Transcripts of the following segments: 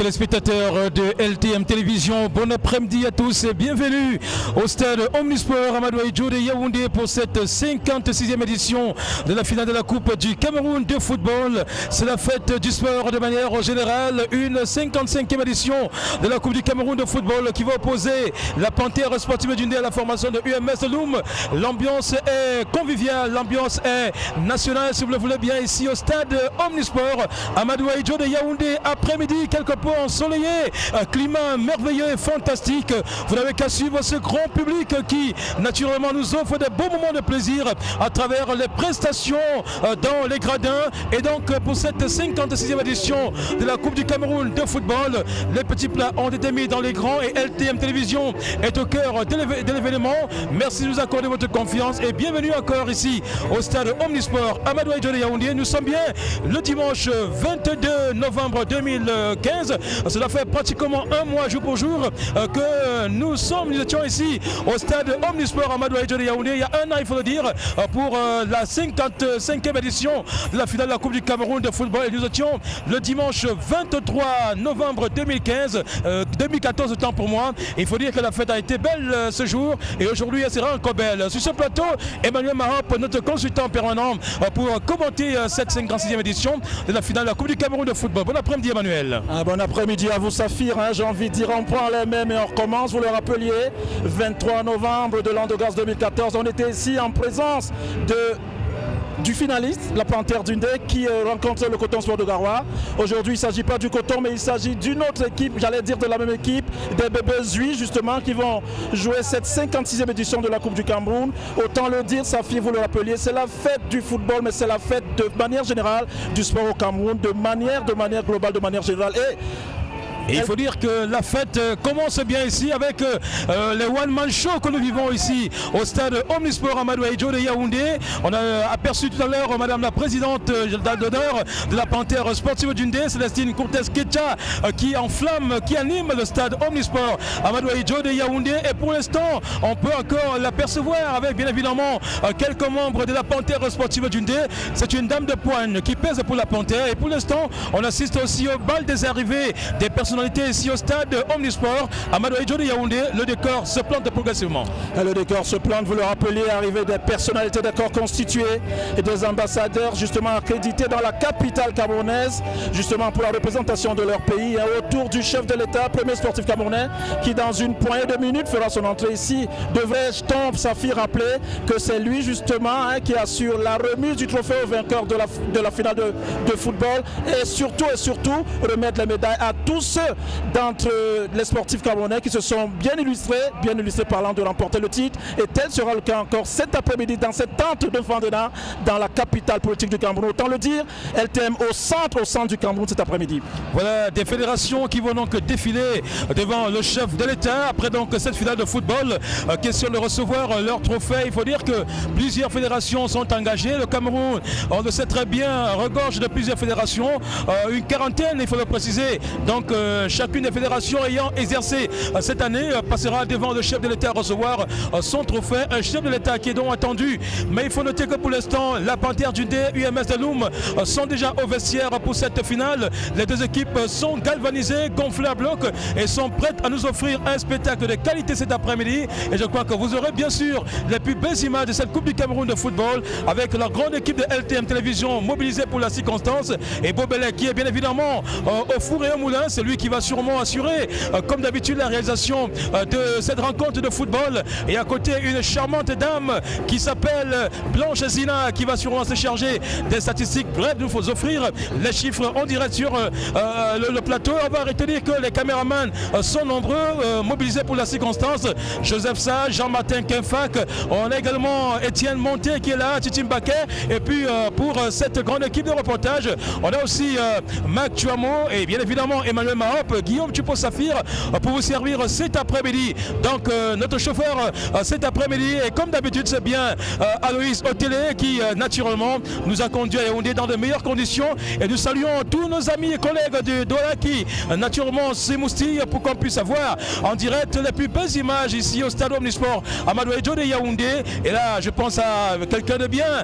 téléspectateurs de LTM Télévision, bon après-midi à tous et bienvenue au stade Omnisport Amadou Ahidjo de Yaoundé pour cette 56e édition de la finale de la Coupe du Cameroun de football. C'est la fête du sport de manière générale, une 55e édition de la Coupe du Cameroun de football qui va opposer la Panthère sportive d'Yaoundé à la formation de UMS Loum. L'ambiance est conviviale, l'ambiance est nationale si vous le voulez bien ici au stade Omnisport Amadou Ahidjo de Yaoundé. Après-midi, quelque peu ensoleillé, climat merveilleux et fantastique. Vous n'avez qu'à suivre ce grand public qui naturellement nous offre des beaux moments de plaisir à travers les prestations dans les gradins. Et donc pour cette 56e édition de la Coupe du Cameroun de football, les petits plats ont été mis dans les grands et LTM Télévision est au cœur de l'événement. Merci de nous accorder votre confiance et bienvenue encore ici au stade Omnisport Amadou Ahidjo de Yaoundé. Nous sommes bien le dimanche 22 novembre 2015. Cela fait pratiquement un mois jour pour jour que nous étions ici au stade Omnisport Amadou Ahidjo de Yaoundé. Il y a un an, il faut le dire, pour la 55e édition de la finale de la Coupe du Cameroun de football. Et nous étions le dimanche 23 novembre 2014, temps pour moi. Il faut dire que la fête a été belle ce jour et aujourd'hui elle sera encore belle. Sur ce plateau, Emmanuel Mahop, notre consultant permanent pour commenter cette 56e édition de la finale de la Coupe du Cameroun de football. Bon après-midi Emmanuel. Bon après-midi à vous Saphir, j'ai envie de dire on prend les mêmes et on recommence, vous le rappeliez, 23 novembre de l'an de grâce 2014, on était ici en présence du finaliste, la Panthère d'Yaoundé, qui rencontre le Coton Sport de Garoua. Aujourd'hui, il ne s'agit pas du Coton, mais il s'agit d'une autre équipe, j'allais dire de la même équipe, des bébés Zui, justement, qui vont jouer cette 56e édition de la Coupe du Cameroun. Autant le dire, Saphir, vous le rappeliez, c'est la fête du football, mais c'est la fête de manière générale du sport au Cameroun, de manière globale, de manière générale. Et il faut dire que la fête commence bien ici avec les one-man show que nous vivons ici au stade Omnisport Amadou Ahidjo de Yaoundé. On a aperçu tout à l'heure Madame la présidente d'honneur de la Panthère sportive d'Yaoundé, Célestine Cortez-Ketcha, qui enflamme, qui anime le stade Omnisport Amadou Ahidjo de Yaoundé. Et pour l'instant, on peut encore l'apercevoir avec bien évidemment quelques membres de la Panthère sportive d'Yaoundé. C'est une dame de poigne qui pèse pour la Panthère. Et pour l'instant, on assiste aussi au bal des arrivées des personnalités ici au stade Omnisport Amadou Ahidjo de Yaoundé. Le décor se plante progressivement. Le décor se plante, vous le rappelez, arrivée des personnalités de corps constituées et des ambassadeurs justement accrédités dans la capitale camerounaise, justement pour la représentation de leur pays, et autour du chef de l'État, premier sportif camerounais, qui dans une poignée de minutes fera son entrée ici. Devrais-je, Saphir, rappeler que c'est lui justement qui assure la remise du trophée au vainqueur de la finale de football, et surtout remettre les médailles à tous ceux d'entre les sportifs camerounais qui se sont bien illustrés parlant de remporter le titre. Et tel sera le cas encore cet après-midi dans cette tente de Fandena dans la capitale politique du Cameroun. Autant le dire, LTM au centre du Cameroun cet après-midi. Voilà des fédérations qui vont donc défiler devant le chef de l'État après donc cette finale de football. Question de recevoir leur trophée. Il faut dire que plusieurs fédérations sont engagées. Le Cameroun, on le sait très bien, regorge de plusieurs fédérations, une quarantaine il faut le préciser. Donc chacune des fédérations ayant exercé cette année passera devant le chef de l'État à recevoir son trophée. Un chef de l'État qui est donc attendu. Mais il faut noter que pour l'instant, la Panthère d'Yaoundé, UMS de Loum sont déjà au vestiaire pour cette finale. Les deux équipes sont galvanisées, gonflées à bloc et sont prêtes à nous offrir un spectacle de qualité cet après-midi. Et je crois que vous aurez bien sûr les plus belles images de cette Coupe du Cameroun de football avec la grande équipe de LTM Télévision mobilisée pour la circonstance. Et Bobelé qui est bien évidemment au four et au moulin. C'est lui qui va sûrement assurer, comme d'habitude, la réalisation de cette rencontre de football. Et à côté, une charmante dame qui s'appelle Blanche Zina, qui va sûrement se charger des statistiques. Bref, nous faut offrir les chiffres en direct sur le plateau. On va retenir que les caméramans sont nombreux, mobilisés pour la circonstance. Joseph Sage, Jean-Martin Kenfak. On a également Étienne Monté qui est là, Titi Mbaké. Et puis pour cette grande équipe de reportage, on a aussi Mac Tuamo et bien évidemment Emmanuel Mahop, Guillaume Tupo-Saphir pour vous servir cet après-midi. Donc notre chauffeur cet après-midi, et comme d'habitude c'est bien Aloïs Otélé qui naturellement nous a conduit à Yaoundé dans de meilleures conditions. Et nous saluons tous nos amis et collègues de Douala qui naturellement s'émoustillent pour qu'on puisse avoir en direct les plus belles images ici au stade Omnisport Amadou Ahidjo de Yaoundé. Et là je pense à quelqu'un de bien,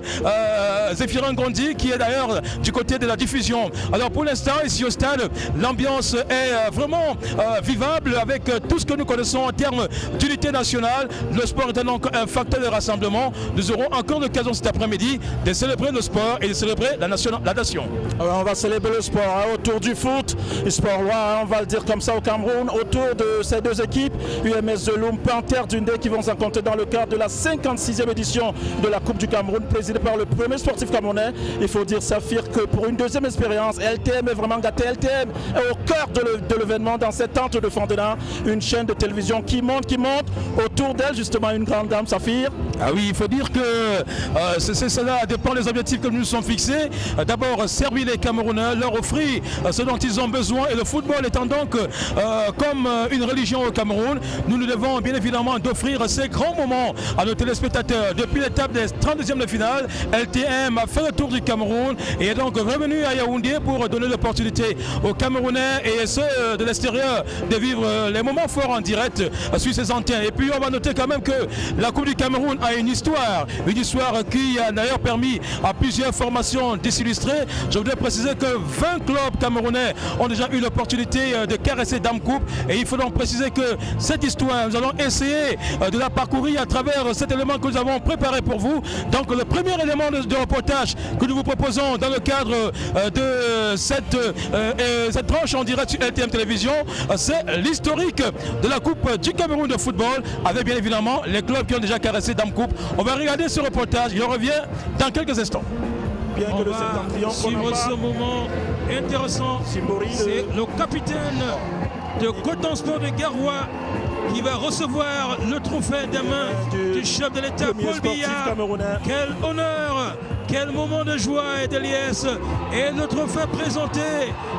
Zéphirin Gondi, qui est d'ailleurs du côté de la diffusion. Alors pour l'instant ici au stade, l'ambiance est est vraiment vivable avec tout ce que nous connaissons en termes d'unité nationale. Le sport est donc un facteur de rassemblement. Nous aurons encore l'occasion cet après-midi de célébrer le sport et de célébrer la nation. Alors on va célébrer le sport autour du foot, le sport, on va le dire comme ça au Cameroun, autour de ces deux équipes, UMS de Loum, Panther Dundé, qui vont s'affronter dans le cadre de la 56e édition de la Coupe du Cameroun, présidée par le premier sportif camerounais. Il faut dire, Saphir, que pour une deuxième expérience, LTM est vraiment gâté. LTM est au cœur de l'événement dans cette tente de Fondena, une chaîne de télévision qui monte, autour d'elle justement une grande dame, Saphir. Ah oui, il faut dire que cela dépend des objectifs que nous nous sommes fixés. D'abord, servir les Camerounais, leur offrir ce dont ils ont besoin. Et le football étant donc comme une religion au Cameroun, nous devons bien évidemment d'offrir ces grands moments à nos téléspectateurs. Depuis l'étape des 32e de finale, LTM a fait le tour du Cameroun et est donc revenu à Yaoundé pour donner l'opportunité aux Camerounais et ceux de l'extérieur de vivre les moments forts en direct sur ces antennes. Et puis on va noter quand même que la Coupe du Cameroun a une histoire qui a d'ailleurs permis à plusieurs formations de s'illustrer. Je voudrais préciser que 20 clubs camerounais ont déjà eu l'opportunité de caresser Dame Coupe et il faut donc préciser que cette histoire, nous allons essayer de la parcourir à travers cet élément que nous avons préparé pour vous. Donc le premier élément de reportage que nous vous proposons dans le cadre de cette tranche en direct sur LTM Télévision, c'est l'historique de la Coupe du Cameroun de football avec bien évidemment les clubs qui ont déjà caressé Dame Coupe. On va regarder ce reportage, il revient dans quelques instants. Bien on que va suivre ce moment intéressant. C'est le capitaine de Coton Sport de Garoua qui va recevoir le trophée des mains du chef de l'État, Paul Biya. Quel honneur, quel moment de joie et de liesse. Et le trophée présenté,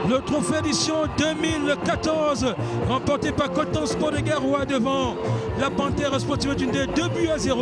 le trophée édition 2014, remporté par Coton Sport de Garoua devant la Panthère Sportive Dundé, 2-0.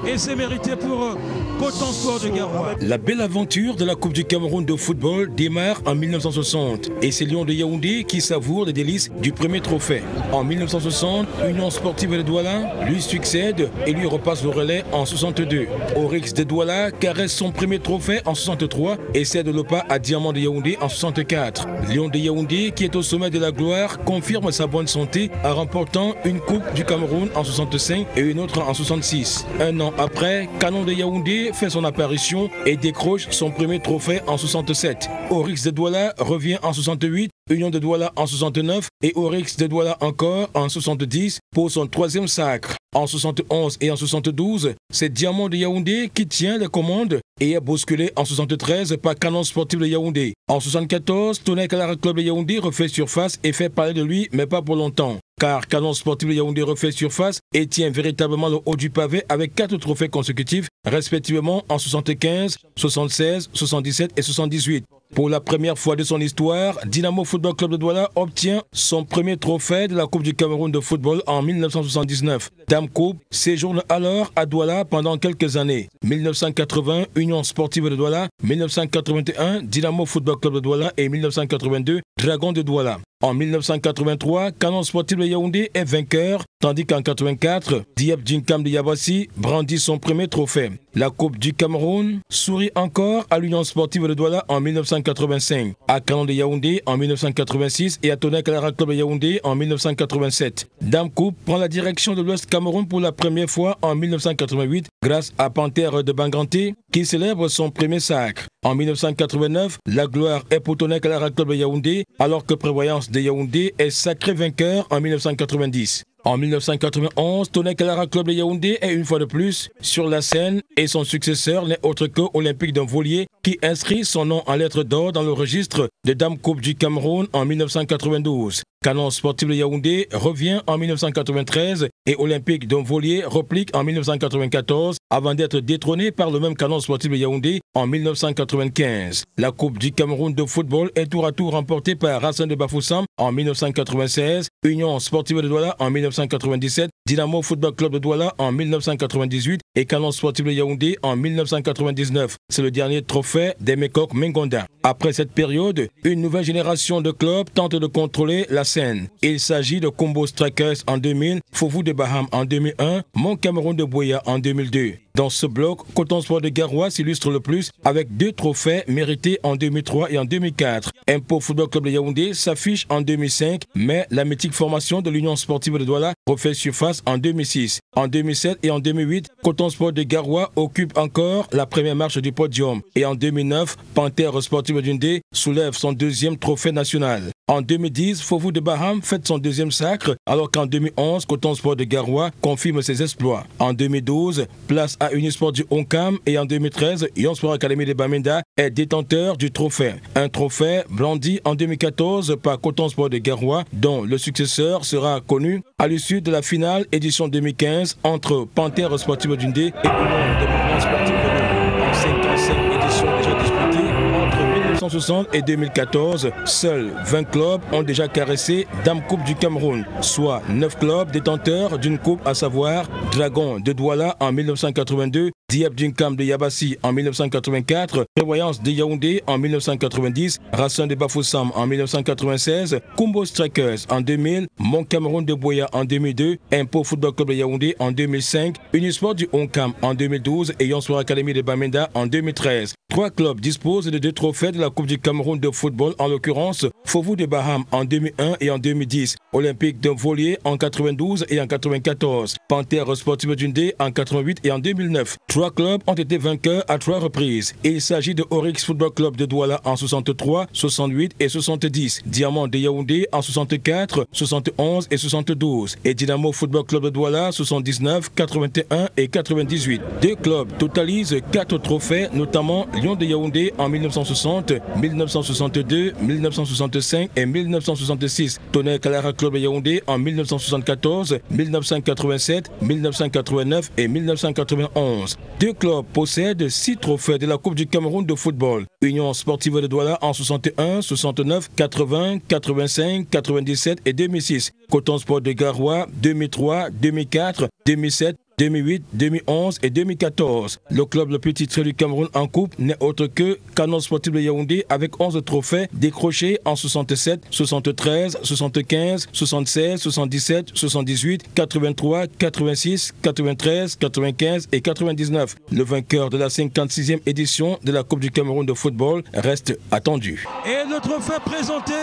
Et c'est mérité pour Coton Sport de Garoua. La belle aventure de la Coupe du Cameroun de football démarre en 1960 et c'est Lions de Yaoundé qui savoure les délices du premier trophée. En 1960, Union Sportive de Douala lui succède et lui repasse le relais en 62. Oryx de Douala caresse son premier trophée en 63 et cède le pas à Diamant de Yaoundé en 64. Lions de Yaoundé, qui est au sommet de la gloire, confirme sa bonne santé en remportant une Coupe du Cameroun en 65 et une autre en 66. Un an après, Canon de Yaoundé fait son apparition et décroche son premier trophée en 67. Oryx de Douala revient en 68, Union de Douala en 69 et Oryx de Douala encore en 70 pour son troisième sacre. En 71 et en 72, c'est Diamant de Yaoundé qui tient les commandes et est bousculé en 73 par Canon Sportif de Yaoundé. En 74, Tonnerre Kalara Club de Yaoundé refait surface et fait parler de lui, mais pas pour longtemps. Car Canon Sportif de Yaoundé refait surface et tient véritablement le haut du pavé avec 4 trophées consécutifs, respectivement en 75, 76, 77 et 78. Pour la première fois de son histoire, Dynamo Football Club de Douala obtient son premier trophée de la Coupe du Cameroun de football en 1979. Dame Coupe séjourne alors à Douala pendant quelques années. 1980, Union Sportive de Douala, 1981, Dynamo Football Club de Douala et 1982, Dragon de Douala. En 1983, Canon Sportif de Yaoundé est vainqueur, tandis qu'en 1984, Diep Djinkam de Yabassi brandit son premier trophée. La Coupe du Cameroun sourit encore à l'Union Sportive de Douala en 1985, à Canon de Yaoundé en 1986 et à Tonnerre Kalara Club de Yaoundé en 1987. Dame Coupe prend la direction de l'Ouest Cameroun pour la première fois en 1988 grâce à Panthère de Banganté qui célèbre son premier sacre. En 1989, la gloire est pour Tonnerre Kalara Club de Yaoundé alors que Prévoyance de Yaoundé est sacré vainqueur en 1990. En 1991, Tonnerre Kalara Club de Yaoundé est une fois de plus sur la scène et son successeur n'est autre que Olympique d'Envolier qui inscrit son nom en lettres d'or dans le registre de Dame Coupe du Cameroun en 1992. Canon Sportif de Yaoundé revient en 1993 et Olympique d'Envolier replique en 1994 avant d'être détrôné par le même Canon Sportif de Yaoundé en 1995. La Coupe du Cameroun de football est tour à tour remportée par Racine de Bafoussam en 1996, Union Sportive de Douala en 1997, Dynamo Football Club de Douala en 1998 et Canon Sportif de Yaoundé en 1999. C'est le dernier trophée des Mécoques Mengonda. Après cette période, une nouvelle génération de clubs tente de contrôler la scène. Il s'agit de Combo Strikers en 2000, Foufou de Baham en 2001, Mont Cameroun de Boya en 2002. Dans ce bloc, Coton Sport de Garoua s'illustre le plus avec 2 trophées mérités en 2003 et en 2004. Impo Football Club de Yaoundé s'affiche en 2005, mais la mythique formation de l'Union Sportive de Douala refait surface en 2006. En 2007 et en 2008, Coton Sport de Garoua occupe encore la première marche du podium. Et en 2009, Panthère Sportive d'Undé soulève son 2e trophée national. En 2010, Fovu de Baham fête son 2e sacre, alors qu'en 2011, Coton Sport de Garoua confirme ses exploits. En 2012, place à Unisport du Onkam et en 2013, Yon Sport Academy de Bamenda est détenteur du trophée. Un trophée brandi en 2014 par Coton Sport de Garoua, dont le successeur sera connu à l'issue de la finale édition 2015 entre Panthère Sportive d'Undé et Union Démocrate Sportive de Douala. En 55 éditions déjà disputées entre 1960 et 2014, seuls 20 clubs ont déjà caressé Dame Coupe du Cameroun, soit 9 clubs détenteurs d'une coupe, à savoir Dragon de Douala en 1982, Diep Dunkam de Yabassi en 1984, Prévoyance de Yaoundé en 1990, Racing de Bafoussam en 1996, Kumbo Strikers en 2000, Mont Cameroun de Boya en 2002, Impo Football Club de Yaoundé en 2005, Unisport du Onkam en 2012 et Yon Sport Academy de Bamenda en 2013. 3 clubs disposent de 2 trophées de la Coupe du Cameroun de football, en l'occurrence Fovu de Baham en 2001 et en 2010, Olympique de Volier en 92 et en 94, Panthère Sportive d'Undé en 88 et en 2009. 3 clubs ont été vainqueurs à 3 reprises. Il s'agit de Oryx Football Club de Douala en 63, 68 et 70, Diamant de Yaoundé en 64, 71 et 72 et Dynamo Football Club de Douala 79, 81 et 98. 2 clubs totalisent 4 trophées, notamment Lyon de Yaoundé en 1960, 1962, 1965 et 1966. Tonnerre Kalara Club de Yaoundé en 1974, 1987, 1989 et 1991. 2 clubs possèdent 6 trophées de la Coupe du Cameroun de football. Union Sportive de Douala en 61, 69, 80, 85, 97 et 2006. Coton Sport de Garoua 2003, 2004, 2007, 2008, 2011 et 2014. Le club le plus titré du Cameroun en coupe n'est autre que Canon Sportif de Yaoundé avec 11 trophées décrochés en 67, 73, 75, 76, 77, 78, 83, 86, 93, 95 et 99. Le vainqueur de la 56e édition de la Coupe du Cameroun de football reste attendu. Et le trophée présenté,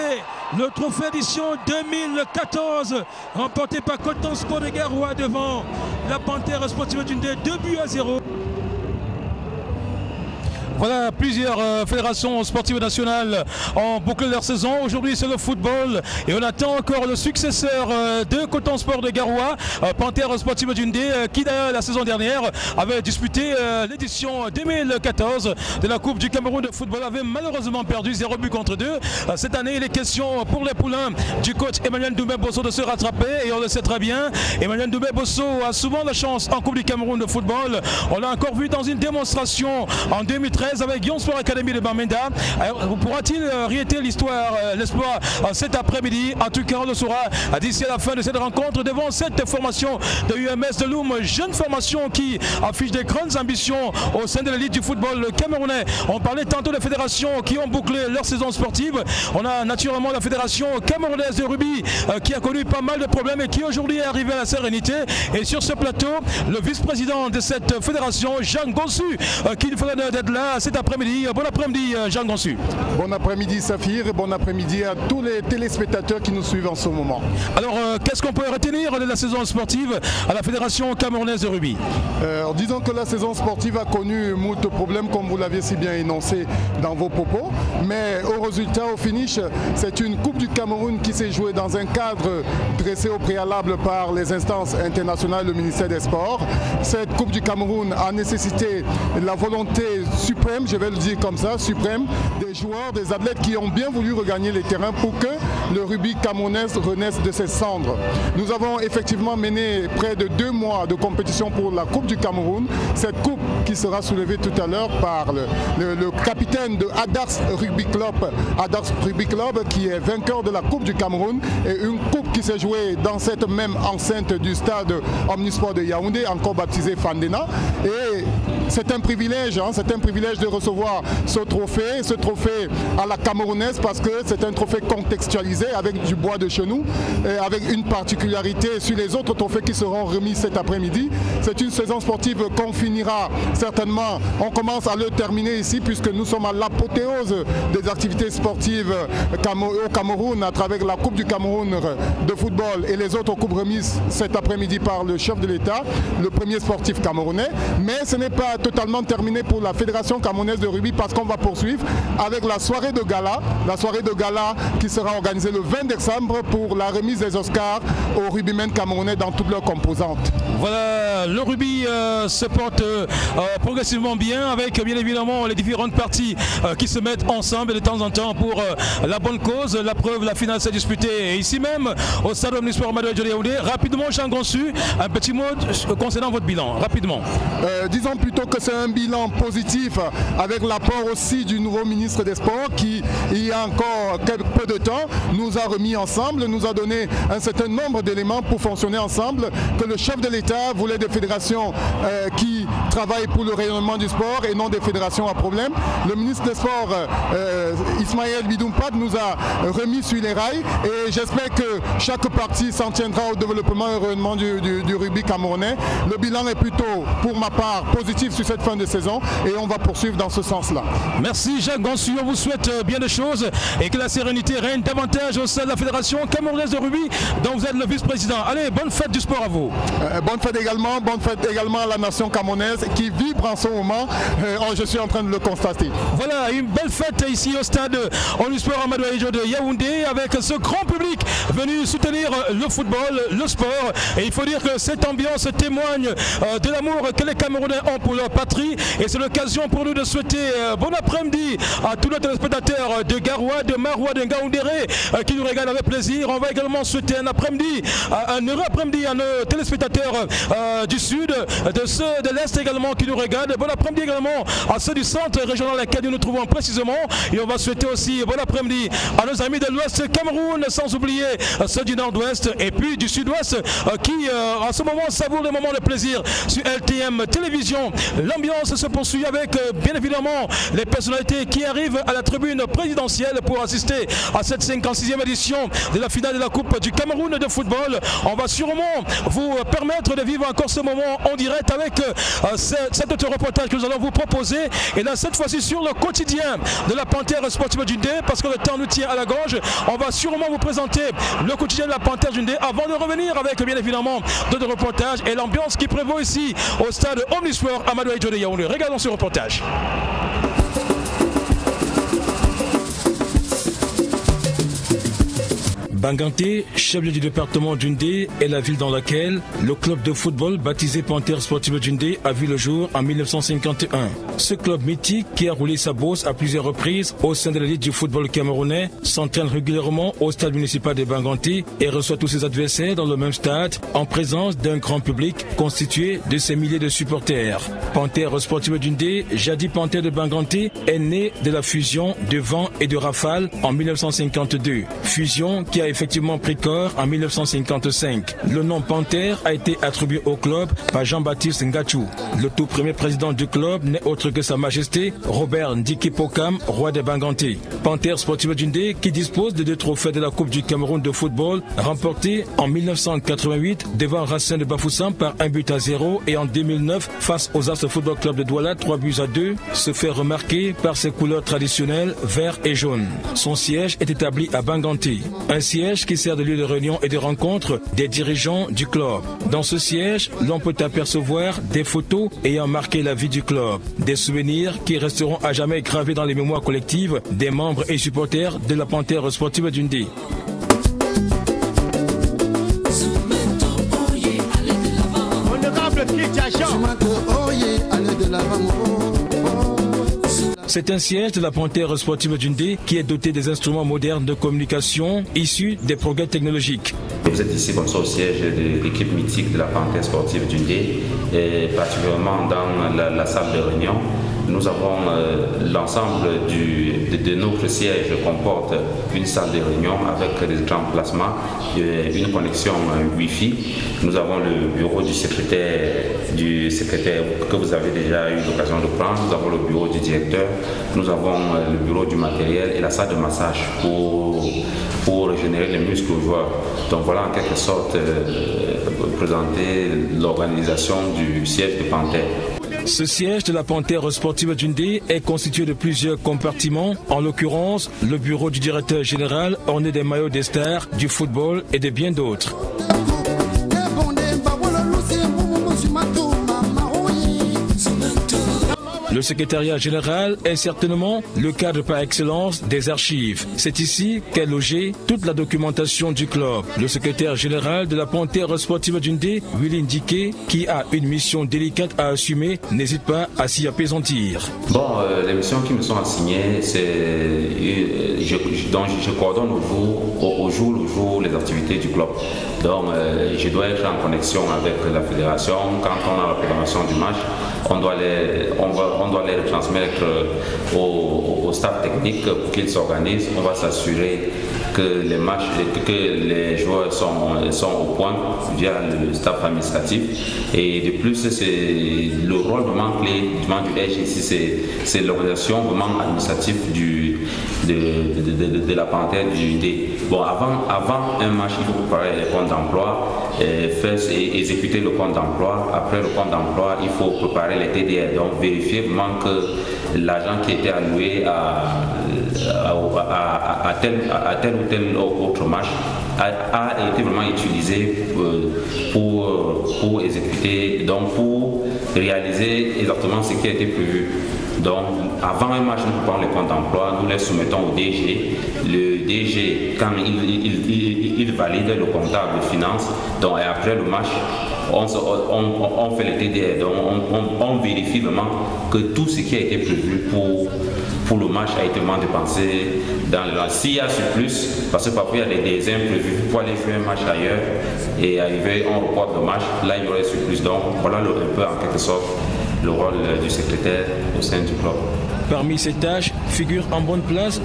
le trophée édition 2014, remporté par Coton Sport de Garoua devant la Panthère Sportive d'Undé, 2-0. Voilà, plusieurs fédérations sportives nationales ont bouclé leur saison. Aujourd'hui, c'est le football et on attend encore le successeur de Coton Sport de Garoua, Panthère Sportive d'Undé, qui d'ailleurs la saison dernière avait disputé l'édition 2014 de la Coupe du Cameroun de football, avait malheureusement perdu 0 but contre 2. Cette année, il est question pour les poulains du coach Emmanuel Doumé-Bosso de se rattraper et on le sait très bien. Emmanuel Doumé-Bosso a souvent la chance en Coupe du Cameroun de football. On l'a encore vu dans une démonstration en 2013 avec Yon Sport Academy de Bamenda. Pourra-t-il réitérer l'histoire, l'espoir cet après-midi? En tout cas, on le saura d'ici à la fin de cette rencontre devant cette formation de UMS de Loum, jeune formation qui affiche des grandes ambitions au sein de l'élite du football camerounais. On parlait tantôt des fédérations qui ont bouclé leur saison sportive. On a naturellement la fédération camerounaise de rugby qui a connu pas mal de problèmes et qui aujourd'hui est arrivée à la sérénité. Et sur ce plateau, le vice-président de cette fédération, Jean Gonsu, qui nous fera d'être là cet après-midi. Bon après-midi, Jean Gonsu. Bon après-midi, Saphir, et bon après-midi à tous les téléspectateurs qui nous suivent en ce moment. Alors, qu'est-ce qu'on peut retenir de la saison sportive à la Fédération camerounaise de rugby? Disons que la saison sportive a connu moult problèmes, comme vous l'aviez si bien énoncé dans vos propos, mais au résultat, au finish, c'est une Coupe du Cameroun qui s'est jouée dans un cadre dressé au préalable par les instances internationales, le ministère des Sports. Cette Coupe du Cameroun a nécessité la volonté suprême, je vais le dire comme ça, suprême, des joueurs, des athlètes qui ont bien voulu regagner les terrains pour que le rugby camerounais renaisse de ses cendres. Nous avons effectivement mené près de 2 mois de compétition pour la Coupe du Cameroun. Cette coupe qui sera soulevée tout à l'heure par le capitaine de Adars Rugby Club qui est vainqueur de la Coupe du Cameroun, et une coupe qui s'est jouée dans cette même enceinte du stade Omnisport de Yaoundé, encore baptisé Fandena. Et c'est un privilège privilège de recevoir ce trophée à la camerounaise parce que c'est un trophée contextualisé avec du bois de chez nous, et avec une particularité sur les autres trophées qui seront remis cet après-midi. C'est une saison sportive qu'on finira certainement, on commence à le terminer ici puisque nous sommes à l'apothéose des activités sportives au Cameroun à travers la Coupe du Cameroun de football et les autres coupes remises cet après-midi par le chef de l'État, le premier sportif camerounais. Mais ce n'est pas totalement terminé pour la Fédération camerounaise de rugby parce qu'on va poursuivre avec la soirée de gala qui sera organisée le 20 décembre pour la remise des Oscars aux rugbymen camerounais dans toutes leurs composantes. Voilà, le rugby se porte progressivement bien avec bien évidemment les différentes parties qui se mettent ensemble de temps en temps pour la bonne cause. La preuve, la finale s'est disputée ici même au stade Omnisport Amadou Ahidjo de Yaoundé. Rapidement, Jean Gonsu, un petit mot concernant votre bilan, rapidement. Disons plutôt que c'est un bilan positif avec l'apport aussi du nouveau ministre des Sports qui, il y a encore peu de temps, nous a remis ensemble, nous a donné un certain nombre d'éléments pour fonctionner ensemble, que le chef de l'État voulait des fédérations qui travaillent pour le rayonnement du sport et non des fédérations à problème. Le ministre des Sports, Ismaël Bidoumpat, nous a remis sur les rails et j'espère que chaque partie s'en tiendra au développement et au rayonnement du rugby camerounais. Le bilan est plutôt, pour ma part, positif sur cette fin de saison et on va poursuivre dans ce sens-là. Merci Jacques Gonsu, on vous souhaite bien de choses et que la sérénité règne davantage au sein de la Fédération camerounaise de rugby dont vous êtes le vice-président. Allez, bonne fête du sport à vous. Bonne fête également à la nation camerounaise qui vibre en ce moment. Je suis en train de le constater. Voilà, une belle fête ici au stade Omnisport Amadou Ahidjo de Yaoundé avec ce grand public venu soutenir le football, le sport. Et il faut dire que cette ambiance témoigne de l'amour que les Camerounais ont pour leur patrie. Et c'est l'occasion pour nous de souhaiter bon après-midi à tous nos téléspectateurs de Garoua, de Maroua, de Ngaoundéré qui nous regardent avec plaisir. On va également souhaiter un après-midi, un heureux après-midi à nos téléspectateurs du sud, de ceux de l'est également qui nous regardent. Bon après-midi également à ceux du centre régional dans lequel nous nous trouvons précisément. Et on va souhaiter aussi bon après-midi à nos amis de l'ouest Cameroun, sans oublier ceux du nord-ouest et puis du sud-ouest qui en ce moment savourent des moments de plaisir sur LTM Télévision. L'ambiance se poursuit avec bien évidemment les personnalités qui arrivent à la tribune présidentielle pour assister à cette 56e édition de la finale de la Coupe du Cameroun de football. On va sûrement vous permettre de vivre encore ce moment en direct avec cet autre reportage que nous allons vous proposer. Et là, cette fois-ci sur le quotidien de la Panthère Sportive d'Yaoundé, parce que le temps nous tient à la gorge, on va sûrement vous présenter le quotidien de la Panthère d'Yaoundé avant de revenir avec bien évidemment d'autres reportages et l'ambiance qui prévaut ici au stade Omnisport Amadou Ahidjo de Yaoundé. Regardons ce reportage. Banganté, chef-lieu du département d'Yaoundé, est la ville dans laquelle le club de football baptisé Panthère Sportive d'Yaoundé a vu le jour en 1951. Ce club mythique qui a roulé sa bosse à plusieurs reprises au sein de l'élite du football camerounais s'entraîne régulièrement au stade municipal de Banganté et reçoit tous ses adversaires dans le même stade en présence d'un grand public constitué de ses milliers de supporters. Panthère Sportive d'Yaoundé, jadis Panthère de Banganté, est né de la fusion de Vent et de Rafale en 1952. Fusion qui a effectivement pris corps en 1955. Le nom Panthère a été attribué au club par Jean-Baptiste Ngachou. Le tout premier président du club n'est autre que Sa Majesté Robert Ndiki Pokam, roi de Banganté. Panthère Sportive d'Yaoundé qui dispose de 2 trophées de la Coupe du Cameroun de football remportés en 1988 devant Racine de Bafoussam par 1-0 et en 2009 face aux As Football Club de Douala 3-2 se fait remarquer par ses couleurs traditionnelles vert et jaune. Son siège est établi à Banganté. Un siège qui sert de lieu de réunion et de rencontre des dirigeants du club. Dans ce siège, l'on peut apercevoir des photos ayant marqué la vie du club, des souvenirs qui resteront à jamais gravés dans les mémoires collectives des membres et supporters de la Panthère Sportive d'Yaoundé. C'est un siège de la Panthère Sportive d'Yaoundé qui est doté des instruments modernes de communication issus des progrès technologiques. Vous êtes ici comme ça au siège de l'équipe mythique de la Panthère Sportive d'Yaoundé et particulièrement dans la salle de réunion Nous avons l'ensemble de notre siège comporte une salle de réunion avec des grands placements, une connexion Wi-Fi. Nous avons le bureau du secrétaire que vous avez déjà eu l'occasion de prendre. Nous avons le bureau du directeur. Nous avons le bureau du matériel et la salle de massage pour régénérer les muscles aux joueurs. Donc voilà en quelque sorte présenter l'organisation du siège de Panthère. Ce siège de la Panthère sportive d'Yaoundé est constitué de plusieurs compartiments, en l'occurrence le bureau du directeur général orné des maillots des stars, du football et de bien d'autres. Le secrétariat général est certainement le cadre par excellence des archives. C'est ici qu'est logée toute la documentation du club. Le secrétaire général de la Panthère sportive d'Yaoundé, Willy Ndike, qui a une mission délicate à assumer, n'hésite pas à s'y apaisantir. Bon, les missions qui me sont assignées, c'est je coordonne au jour les activités du club. Donc, je dois être en connexion avec la fédération. Quand on a la programmation du match, on doit les transmettre au staff technique pour qu'ils s'organisent. On va s'assurer que les joueurs sont au point via le staff administratif. Et de plus, c'est le rôle vraiment clé du Edge ici, c'est l'organisation vraiment administrative de la Panthère du Yaoundé. Bon, avant un match, il faut préparer les comptes d'emploi, exécuter le compte d'emploi. Après le compte d'emploi, il faut préparer les TDR, donc vérifier vraiment que l'argent qui était alloué à tel ou tel autre match a été vraiment utilisé pour exécuter, donc pour réaliser exactement ce qui a été prévu. Donc, avant un match, nous prenons les comptes d'emploi, nous les soumettons au DG. Le DG, quand il valide le comptable de finances, donc, et après le match, on fait les TDR, donc on vérifie vraiment que tout ce qui a été prévu pour le match a été vraiment dépensé dans le match. S'il y a surplus, parce que parfois il y a des imprévus, pour aller faire un match ailleurs et arriver, on reporte le match, là il y aurait surplus. Donc voilà un peu en quelque sorte le rôle du secrétaire au sein du club. Parmi ces tâches figure en bonne place.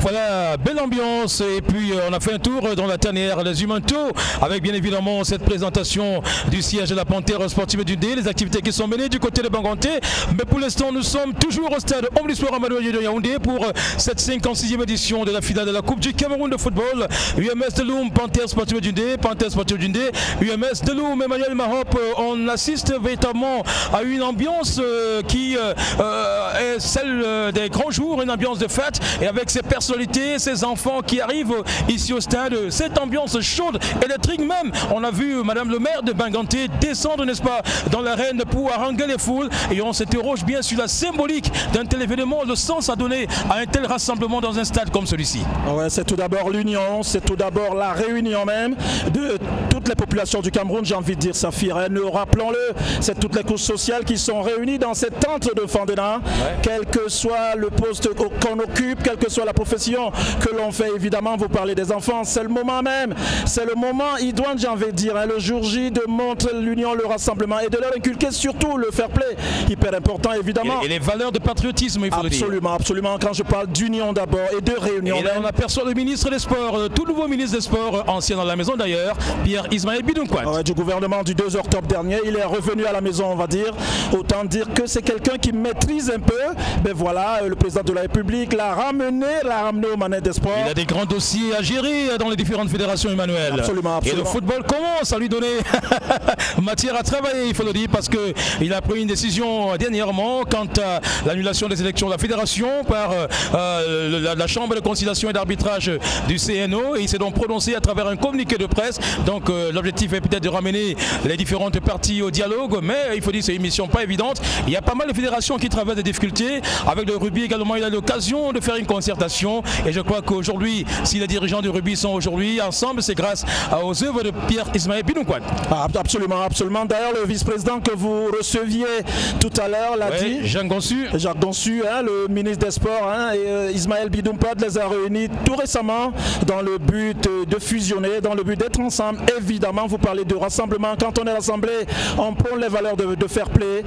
Voilà, belle ambiance, et puis on a fait un tour dans la tanière des Humanto avec bien évidemment cette présentation du siège de la Panthère sportive du D, les activités qui sont menées du côté de Banganté. Mais pour l'instant, nous sommes toujours au stade Omnisport Amadou de Yaoundé pour cette 56e édition de la finale de la Coupe du Cameroun de football. UMS de Loum, Panthère sportive du D, Panthère sportive du D, UMS de Loum, Emmanuel Mahop. On assiste véritablement à une ambiance qui est celle des grands jours, une ambiance de fête, et avec ces personnalités, ces enfants qui arrivent ici au stade, cette ambiance chaude, électrique même. On a vu Madame le maire de Banganté descendre, n'est-ce pas, dans l'arène pour haranguer les foules, et on s'interroge bien sur la symbolique d'un tel événement, le sens à donner à un tel rassemblement dans un stade comme celui-ci. Ouais, c'est tout d'abord l'union, c'est tout d'abord la réunion même de toutes les populations du Cameroun, j'ai envie de dire, Saphir. Nous rappelons-le, c'est toutes les couches sociales qui sont réunies dans cette tente de Fandena, quel que soit le poste qu'on occupe, quelle que soit la profession que l'on fait. Évidemment, vous parlez des enfants, c'est le moment même, c'est le moment idoine, j'ai envie de dire, le jour J, de montrer l'union, le rassemblement et de leur inculquer surtout le fair play, hyper important évidemment. Et les valeurs de patriotisme, il faut le dire. Absolument, absolument. Quand je parle d'union d'abord et de réunion. Et là, on aperçoit le ministre des Sports, tout nouveau ministre des Sports, ancien dans la maison d'ailleurs, Pierre Ismaël Bidounkouat. Du gouvernement du 2 octobre dernier, il est revenu à la maison, on va dire. Autant dire que c'est quelqu'un qui maîtrise un peu. Ben voilà, le président de la République l'a ramené aux manettes des sports. Il a des grands dossiers à gérer dans les différentes fédérations, Emmanuel. Absolument, absolument. Et le football commence à lui donner matière à travailler, il faut le dire, parce qu'il a pris une décision dernièrement quant à l'annulation des élections de la fédération par la Chambre de conciliation et d'arbitrage du CNO, et il s'est donc prononcé à travers un communiqué de presse. Donc l'objectif est peut-être de ramener les différentes parties au dialogue, mais il faut dire que c'est une mission pas évidente. Il y a pas mal de fédérations qui traversent des difficultés. Avec le rugby également, il a l'occasion de faire une concertation, et je crois qu'aujourd'hui, si les dirigeants du rugby sont aujourd'hui ensemble, c'est grâce aux œuvres de Pierre Ismaël Bidounkouat. Absolument, absolument. D'ailleurs, le vice-président que vous receviez tout à l'heure l'a dit. Jacques Gonsu, le ministre des Sports, et Ismaël Bidounkouat les a réunis tout récemment dans le but de fusionner, dans le but d'être ensemble, évidemment. évidemment, vous parlez de rassemblement. Quand on est rassemblé, on prend les valeurs de fair play,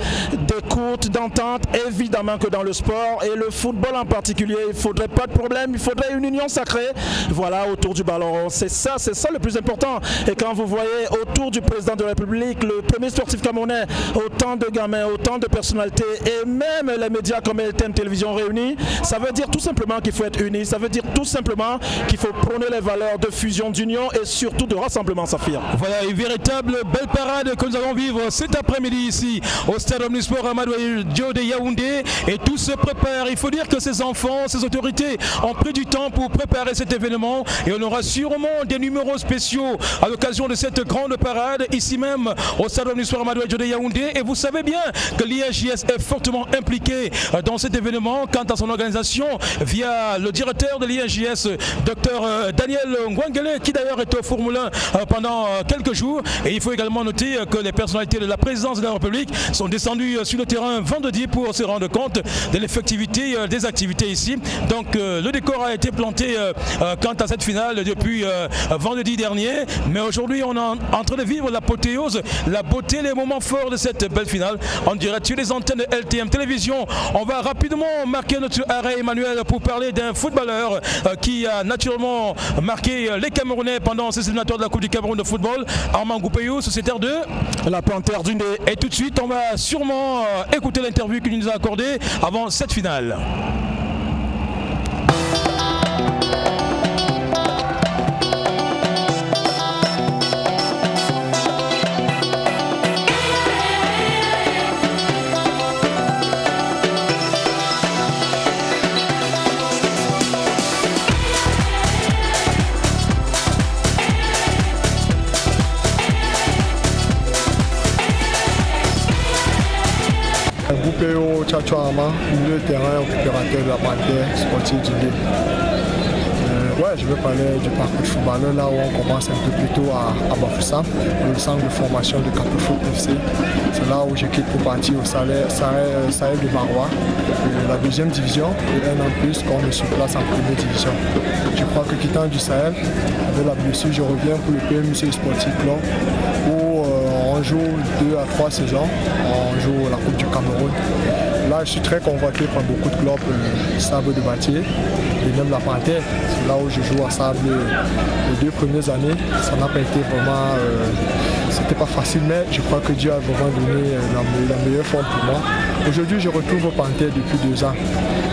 d'écoute, d'entente. Évidemment que dans le sport et le football en particulier, il ne faudrait pas de problème, il faudrait une union sacrée. Voilà, autour du ballon. C'est ça le plus important. Et quand vous voyez autour du président de la République, le premier sportif camerounais, autant de gamins, autant de personnalités et même les médias comme LTM Télévision réunis, ça veut dire tout simplement qu'il faut être unis. Ça veut dire tout simplement qu'il faut prôner les valeurs de fusion, d'union et surtout de rassemblement, Saphir. Voilà, une véritable belle parade que nous allons vivre cet après-midi ici au stade omnisport Amadou Ahidjo de Yaoundé, et tout se prépare. Il faut dire que ces enfants, ces autorités ont pris du temps pour préparer cet événement et on aura sûrement des numéros spéciaux à l'occasion de cette grande parade ici même au stade omnisport Amadou Ahidjo de Yaoundé. Et vous savez bien que l'INJS est fortement impliqué dans cet événement quant à son organisation via le directeur de l'INJS, Dr Daniel Ngwangele, qui d'ailleurs était au Fourmoulin pendant quelques jours. Et il faut également noter que les personnalités de la présidence de la République sont descendues sur le terrain vendredi pour se rendre compte de l'effectivité des activités ici. Donc le décor a été planté quant à cette finale depuis vendredi dernier. Mais aujourd'hui, on est en train de vivre l'apothéose, la beauté, les moments forts de cette belle finale en direct sur les antennes de LTM Télévision. On va rapidement marquer notre arrêt, Emmanuel, pour parler d'un footballeur qui a naturellement marqué les Camerounais pendant ces éliminatoires de la Coupe du Cameroun de football, Armand Goupayou, sociétaire de la Panthère du Nez. Et tout de suite, on va sûrement écouter l'interview qu'il nous a accordée avant cette finale. Goupayou Tchatchouama, milieu de terrain, opérateur de la Panthère sportive du Nez. Ouais, je vais parler du parcours de footballeur, là où on commence un peu plus tôt à Bafoussam, le centre de formation de Capofoot FC. C'est là où je quitte pour partir au Sahel de Marois, la deuxième division, et un an de plus qu'on me surplace en première division. Je crois que quittant du Sahel, avec la blessure, je reviens pour le PMUC Sportif Club, où on joue 2 à 3 saisons, on joue la Coupe du Cameroun. Là, je suis très convoité par beaucoup de clubs, Sable de Batier et même la Panthère. C'est là où je joue à Sable les 2 premières années. Ça n'a pas été vraiment... c'était pas facile, mais je crois que Dieu a vraiment donné la meilleure forme pour moi. Aujourd'hui, je retrouve au Panthère depuis 2 ans.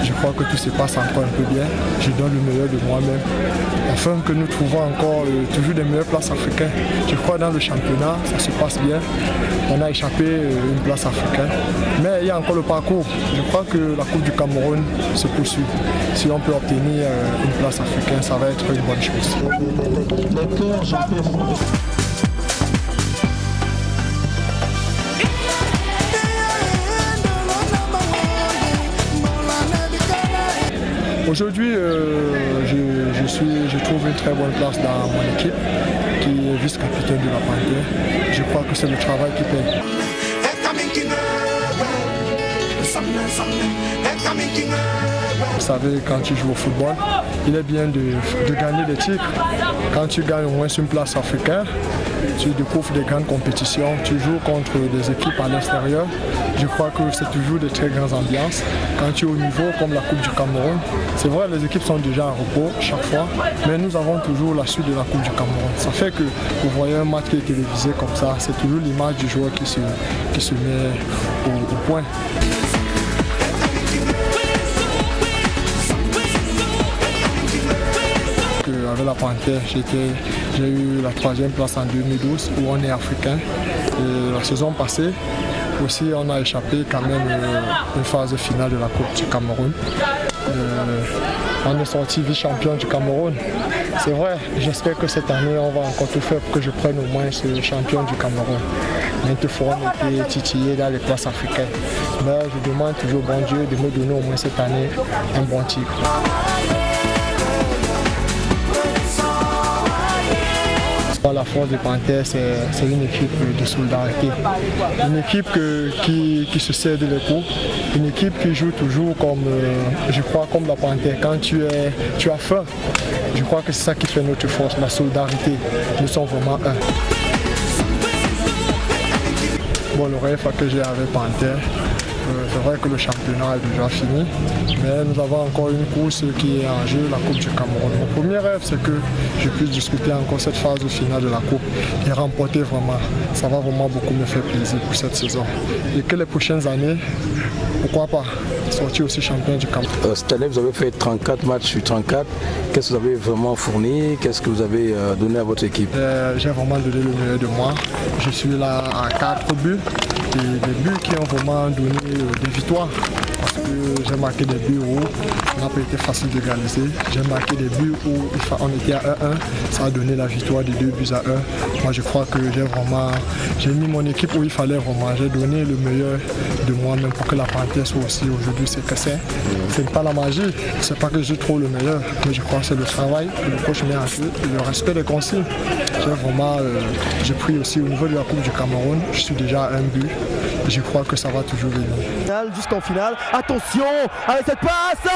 Je crois que tout se passe encore un peu bien. Je donne le meilleur de moi-même. Afin que nous trouvons encore toujours des meilleures places africaines. Je crois dans le championnat, ça se passe bien. On a échappé une place africaine. Mais il y a encore le parcours. Je crois que la Coupe du Cameroun se poursuit. Si on peut obtenir une place africaine, ça va être une bonne chose. Les cœurs, j'en peux. Aujourd'hui, je trouve une très bonne place dans mon équipe, qui est vice-capitaine de la Panthère. Je crois que c'est le travail qui paye. Vous savez, quand tu joues au football, il est bien de gagner des titres. Quand tu gagnes au moins une place africaine, tu découvres des grandes compétitions, tu joues contre des équipes à l'extérieur. Je crois que c'est toujours de très grandes ambiances. Quand tu es au niveau comme la Coupe du Cameroun, c'est vrai, les équipes sont déjà en repos chaque fois, mais nous avons toujours la suite de la Coupe du Cameroun. Ça fait que vous voyez un match qui est télévisé comme ça, c'est toujours l'image du joueur qui se met au point. Avec la Panthère, j'ai eu la 3e place en 2012 où on est africain. Et la saison passée, aussi on a échappé quand même une phase finale de la Coupe du Cameroun. On est sorti vice-champion du Cameroun. C'est vrai, j'espère que cette année on va encore tout faire pour que je prenne au moins ce champion du Cameroun. Maintes fois on était titillés dans les places africaines. Mais je demande toujours au bon Dieu de me donner au moins cette année un bon titre. La la force des Panthères, c'est une équipe de solidarité. Une équipe qui se cède les coups. Une équipe qui joue toujours comme, je crois, comme la Panthère. Quand tu as faim, je crois que c'est ça qui fait notre force, la solidarité. Nous sommes vraiment un. Bon, le rêve que j'ai avec Panthère, c'est vrai que le championnat est déjà fini, mais nous avons encore une course qui est en jeu, la Coupe du Cameroun. Mon premier rêve, c'est que je puisse discuter encore cette phase finale de la Coupe et remporter vraiment. Ça va vraiment beaucoup me faire plaisir pour cette saison. Et que les prochaines années, pourquoi pas, sortir aussi champion du Cameroun. Cette année, vous avez fait 34 matchs sur 34. Qu'est-ce que vous avez vraiment fourni? Qu'est-ce que vous avez donné à votre équipe? J'ai vraiment donné le meilleur de moi. Je suis là à 4 buts. Des buts qui ont vraiment donné des victoires. Parce que j'ai marqué des buts où ça n'a pas été facile d'égaliser. J'ai marqué des buts où on était à 1-1. Ça a donné la victoire de 2 buts à 1. Moi je crois que j'ai mis mon équipe où il fallait vraiment. J'ai donné le meilleur de moi-même pour que la Panthère soit aussi aujourd'hui ce que c'est. C'est pas la magie, c'est pas que je trouve le meilleur, mais je crois que c'est le travail que le coach met en jeu et le respect des consignes. J'ai pris aussi au niveau de la Coupe du Cameroun, je suis déjà à 1 but. Je crois que ça va toujours venir. Jusqu'en finale, attention avec cette passe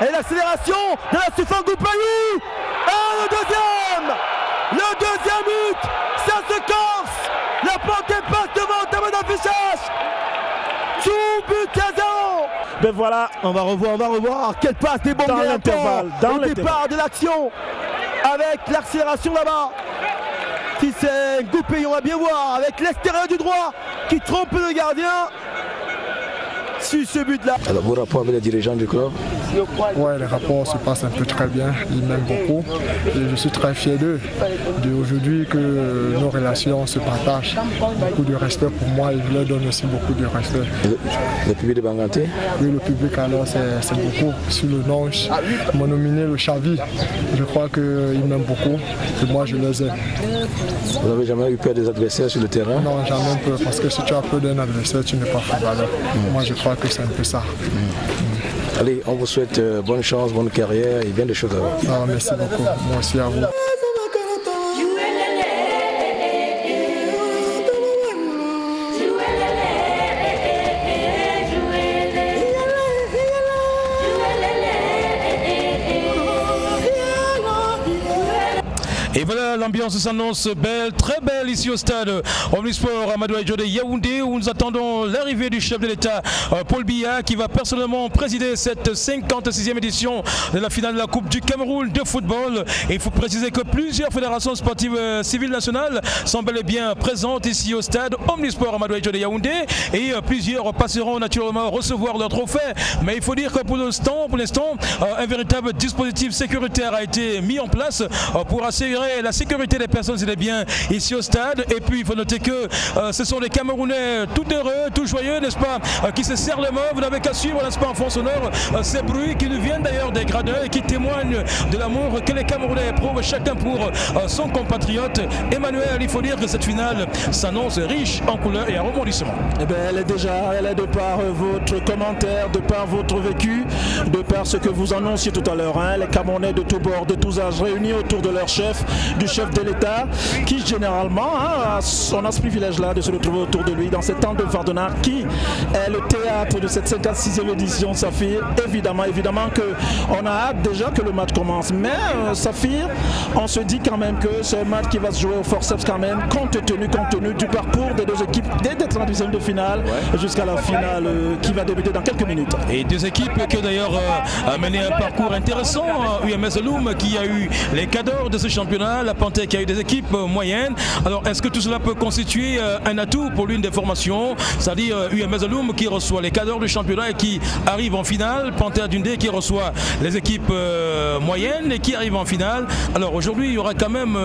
et l'accélération de la Stéphane Goupayou. Ah, le deuxième but, ça se corse. La Panthère passe devant en termes d'affichage. Tout but à 0. Ben voilà, on va revoir. Quelle passe des bombes dans l'intervalle, au départ de l'action avec l'accélération là-bas. Si c'est Goupayou, on va bien voir avec l'extérieur du droit qui trompe le gardien. Sur ce but-là. Alors, vos rapports avec les dirigeants du club? Ouais, les rapports se passent un peu très bien, ils m'aiment beaucoup et je suis très fier d'eux. D'aujourd'hui que nos relations se partagent. Beaucoup de respect pour moi et je leur donne aussi beaucoup de respect. Le public de Banganté? Oui, le public alors c'est beaucoup. Sur le nom, ils m'ont nominé le Chavi. Je crois qu'ils m'aiment beaucoup et moi je les aime. Vous n'avez jamais eu peur des adversaires sur le terrain? Non, jamais peur parce que si tu as peur d'un adversaire, tu n'es pas footballeur. Moi je crois que c'est un peu ça. Allez, on vous souhaite bonne chance, bonne carrière et bien des choses à vous. Ah, merci beaucoup, moi aussi à vous. Et voilà, l'ambiance s'annonce belle, très belle ici au stade Omnisport Amadou Ahidjo de Yaoundé où nous attendons l'arrivée du chef de l'État Paul Biya qui va personnellement présider cette 56e édition de la finale de la Coupe du Cameroun de football. Et il faut préciser que plusieurs fédérations sportives civiles nationales sont bel et bien présentes ici au stade Omnisport Amadou Ahidjo de Yaoundé et plusieurs passeront naturellement recevoir leur trophée. Mais il faut dire que pour l'instant, un véritable dispositif sécuritaire a été mis en place pour assurer la sécurité des personnes et des biens ici au stade. Et puis il faut noter que ce sont les Camerounais tout heureux, tout joyeux, n'est-ce pas, qui se serrent les mains. Vous n'avez qu'à suivre, n'est-ce pas, en fond sonore ces bruits qui nous viennent d'ailleurs des gradins et qui témoignent de l'amour que les Camerounais éprouvent chacun pour son compatriote. Emmanuel, il faut dire que cette finale s'annonce riche en couleurs et en rebondissements. Eh bien, elle est de par votre commentaire, de par votre vécu, de par ce que vous annonciez tout à l'heure, hein, les Camerounais de tous bords, de tous âges réunis autour de leur chef, du chef de l'État, qui généralement on a ce privilège-là de se retrouver autour de lui dans cet temps de Vardona qui est le théâtre de cette 56e édition. Saphir, évidemment qu'on a hâte déjà que le match commence, mais Saphir, on se dit quand même que c'est un match qui va se jouer au forceps quand même, compte tenu du parcours des deux équipes dès les 32e de finale jusqu'à la finale qui va débuter dans quelques minutes. Et deux équipes qui ont d'ailleurs mené un parcours intéressant. UMS Loum qui a eu les cadors de ce championnat, la Panthère qui a eu des équipes moyennes. Alors est-ce que tout cela peut constituer un atout pour l'une des formations, c'est-à-dire UMS Loum qui reçoit les cadors du championnat et qui arrive en finale, Panthère Dundee qui reçoit les équipes moyennes et qui arrive en finale. Alors aujourd'hui il y aura quand même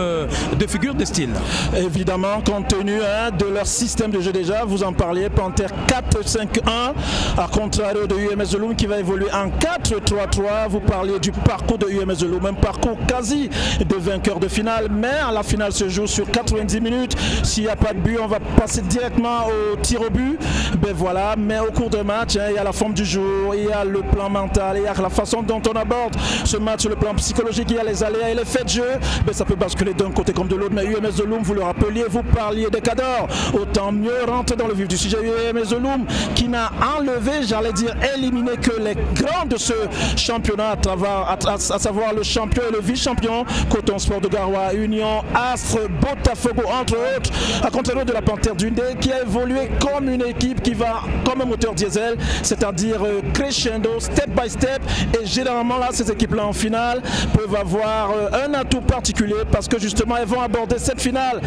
deux figures de style. Évidemment, compte tenu de leur système de jeu déjà, vous en parliez, Panthère 4-5-1 à contrario de UMS Loum qui va évoluer en 4-3-3. Vous parliez du parcours de UMS Loum, un parcours quasi de vainqueur de finale, mais la finale se joue sur 90 minutes. S'il n'y a pas de but, on va passer directement au tir au but. Ben voilà, mais au cours de match, il y a la forme du jour, il y a le plan mental, il y a la façon dont on aborde ce match sur le plan psychologique, il y a les aléas et les faits de jeu. Ben ça peut basculer d'un côté comme de l'autre, mais UMS de Loum, vous le rappeliez, vous parliez des cadors. Autant mieux rentrer dans le vif du sujet. UMS de Loum qui n'a enlevé, j'allais dire éliminé, que les grands de ce championnat, à savoir le champion et le vice-champion, Coton Sport de Garoua, Union, Astre, Botafogo, entre autres, à contrario de la Panthère d'Undé qui a évolué comme une équipe qui va comme un moteur diesel, c'est-à-dire crescendo, step by step, et généralement là, ces équipes-là en finale peuvent avoir un atout particulier parce que justement elles vont aborder cette finale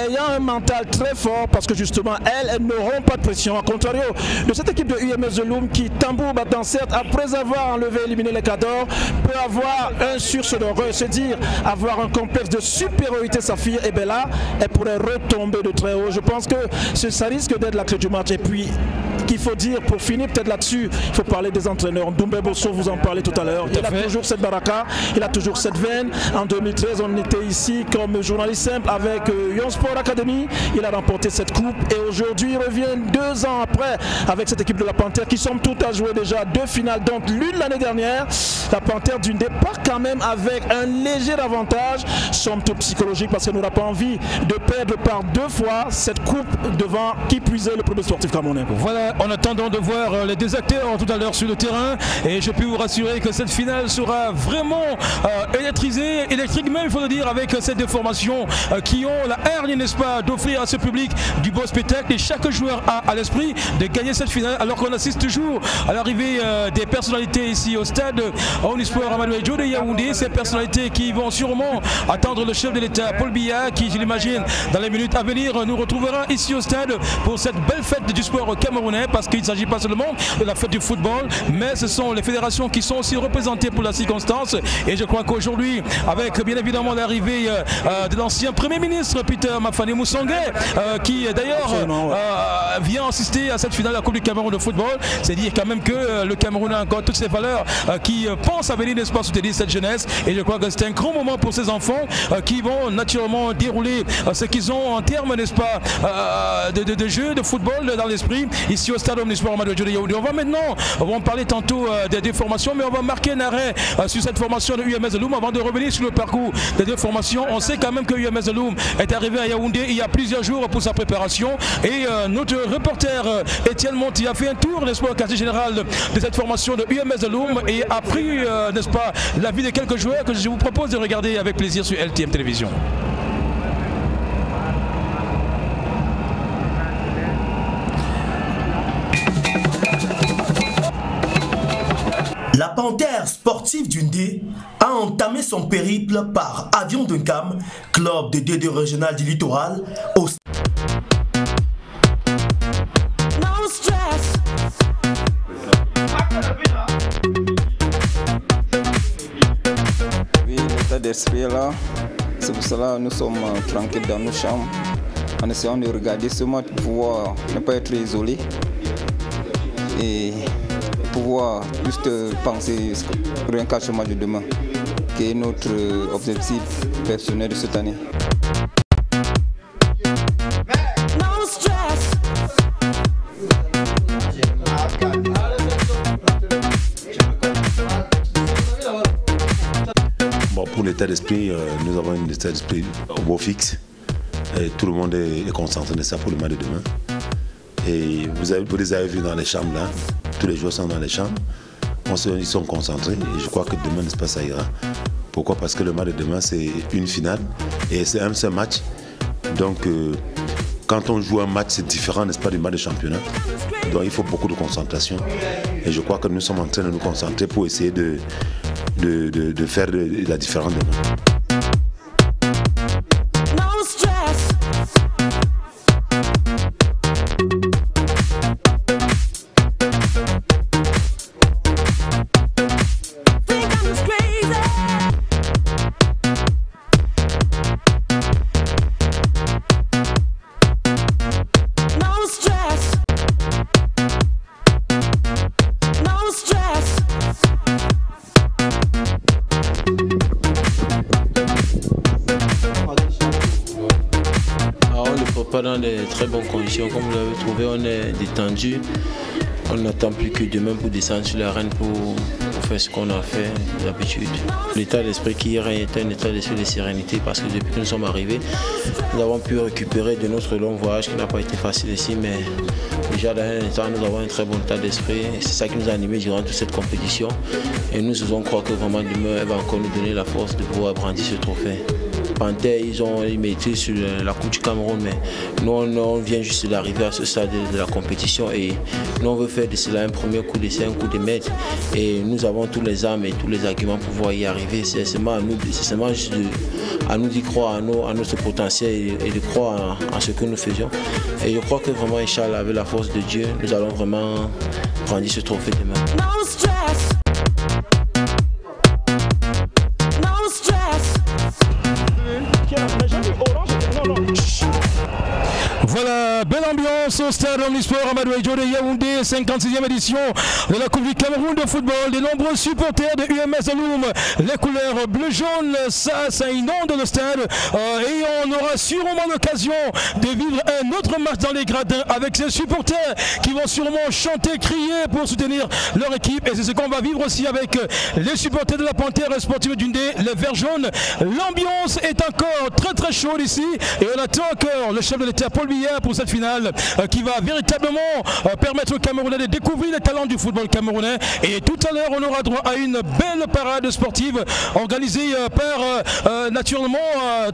ayant un mental très fort parce que justement elles n'auront pas de pression, à contrario de cette équipe de UMS de Loum qui, tambour battant certes, après avoir enlevé et éliminé les cadors, peut avoir un sursaut d'orgueil, se dire avoir un complexe de supériorité Saphir, et bien là elle pourrait retomber de très haut. Je pense que ça risque d'être la clé du match. Et puis qu'il faut dire pour finir peut-être là-dessus, il faut parler des entraîneurs. Doumbé Bosso, vous en parlez tout à l'heure, il a toujours cette baraka, il a toujours cette veine. En 2013 on était ici comme journaliste simple avec Yon Sport Academy, il a remporté cette coupe et aujourd'hui il revient 2 ans après avec cette équipe de la Panthère qui somme toute a joué déjà 2 finales, donc l'une l'année dernière. La Panthère d'une départ quand même avec un léger avantage, somme toute psychologique, parce qu'elle n'aura pas envie de perdre par 2 fois cette coupe devant qui puisait le premier sportif camerounais. Voilà, en attendant de voir les deux acteurs tout à l'heure sur le terrain, et je peux vous rassurer que cette finale sera vraiment électrisée, électrique même il faut le dire, avec ces deux formations qui ont la hargne, n'est-ce pas, d'offrir à ce public du beau spectacle, et chaque joueur a à l'esprit de gagner cette finale, alors qu'on assiste toujours à l'arrivée des personnalités ici au stade Omnisport Amadou Ejo de Yaoundé, ces personnalités qui vont sûrement attendre le chef de l'État Paul Biya qui, je l'imagine, dans les minutes à venir nous retrouvera ici au stade pour cette belle fête du sport camerounais, parce qu'il ne s'agit pas seulement de la fête du football, mais ce sont les fédérations qui sont aussi représentées pour la circonstance. Et je crois qu'aujourd'hui, avec bien évidemment l'arrivée de l'ancien Premier ministre Peter Mafane Moussongé, qui d'ailleurs vient assister à cette finale de la Coupe du Cameroun de football, c'est dire quand même que le Cameroun a encore toutes ces valeurs qui pensent à venir, n'est-ce pas, soutenir cette jeunesse. Et je crois que c'est un grand moment pour ces enfants qui vont naturellement dérouler ce qu'ils ont en termes, n'est-ce pas, de jeu de football dans l'esprit ici au stade Omnisport Amadou Ejo de Yaoundé. On va en parler tantôt des formations, mais on va marquer un arrêt sur cette formation de UMS de Loum avant de revenir sur le parcours des deux formations. On sait quand même que UMS de Loum est arrivé à Yaoundé il y a plusieurs jours pour sa préparation, et notre reporter Étienne Monti a fait un tour, n'est-ce pas, au quartier général de cette formation de UMS de Loum et a pris, n'est-ce pas, l'avis de quelques joueurs que je vous propose de regarder avec plaisir sur LTM Télévision. La Panthère sportive d'Undé a entamé son périple par Avion Duncam, club de D2 régional du littoral, au l'état d'esprit là, c'est pour cela que nous sommes tranquilles dans nos chambres, en essayant de regarder ce match pour pouvoir ne pas être isolé et pouvoir juste penser rien qu'à ce match de demain, qui est notre objectif personnel de cette année. Bon, pour l'état d'esprit, nous avons un état d'esprit au beau fixe. Et tout le monde est concentré de ça pour le match de demain. Et vous les avez vus dans les chambres là. Tous les joueurs sont dans les chambres, ils sont concentrés et je crois que demain, n'est-ce pas, ça ira. Pourquoi? Parce que le match de demain, c'est une finale et c'est un seul match. Donc, quand on joue un match, c'est différent, n'est-ce pas, du match de championnat. Donc, il faut beaucoup de concentration. Et je crois que nous sommes en train de nous concentrer pour essayer de faire la différence demain. prépare dans de très bonnes conditions. Comme vous l'avez trouvé, on est détendu. On n'attend plus que demain pour descendre sur l'arène pour faire ce qu'on a fait d'habitude. L'état d'esprit qui est un état d'esprit de sérénité parce que depuis que nous sommes arrivés, nous avons pu récupérer de notre long voyage qui n'a pas été facile ici, mais déjà dans un état, nous avons un très bon état d'esprit. C'est ça qui nous a animés durant toute cette compétition et nous osons croire que vraiment demain, elle va encore nous donner la force de pouvoir brandir ce trophée. Panthère, ils maîtrisent sur la Coupe du Cameroun, mais nous on vient juste d'arriver à ce stade de la compétition et nous on veut faire de cela un premier coup d'essai, un coup de maître et nous avons tous les armes et tous les arguments pour pouvoir y arriver. C'est seulement juste à nous d'y croire à notre potentiel et de croire en ce que nous faisions. Et je crois que vraiment, Inch'Allah, avec la force de Dieu, nous allons vraiment prendre ce trophée demain. No stress. No stress. Voilà, belle ambiance au stade Omnisport Amadou Ejo de Yaoundé, 56e édition de la Coupe du Cameroun de football. De nombreux supporters de UMS Loum, les couleurs bleu-jaune, ça inonde le stade. Et on aura sûrement l'occasion de vivre un autre match dans les gradins avec ces supporters qui vont sûrement chanter, crier pour soutenir leur équipe. Et c'est ce qu'on va vivre aussi avec les supporters de la Panthère sportive d'Undé, les Verts jaunes. L'ambiance est encore très chaude ici et on attend encore le chef de l'État Paul Biya pour cette finale qui va véritablement permettre aux Camerounais de découvrir les talents du football camerounais. Et tout à l'heure, on aura droit à une belle parade sportive organisée par naturellement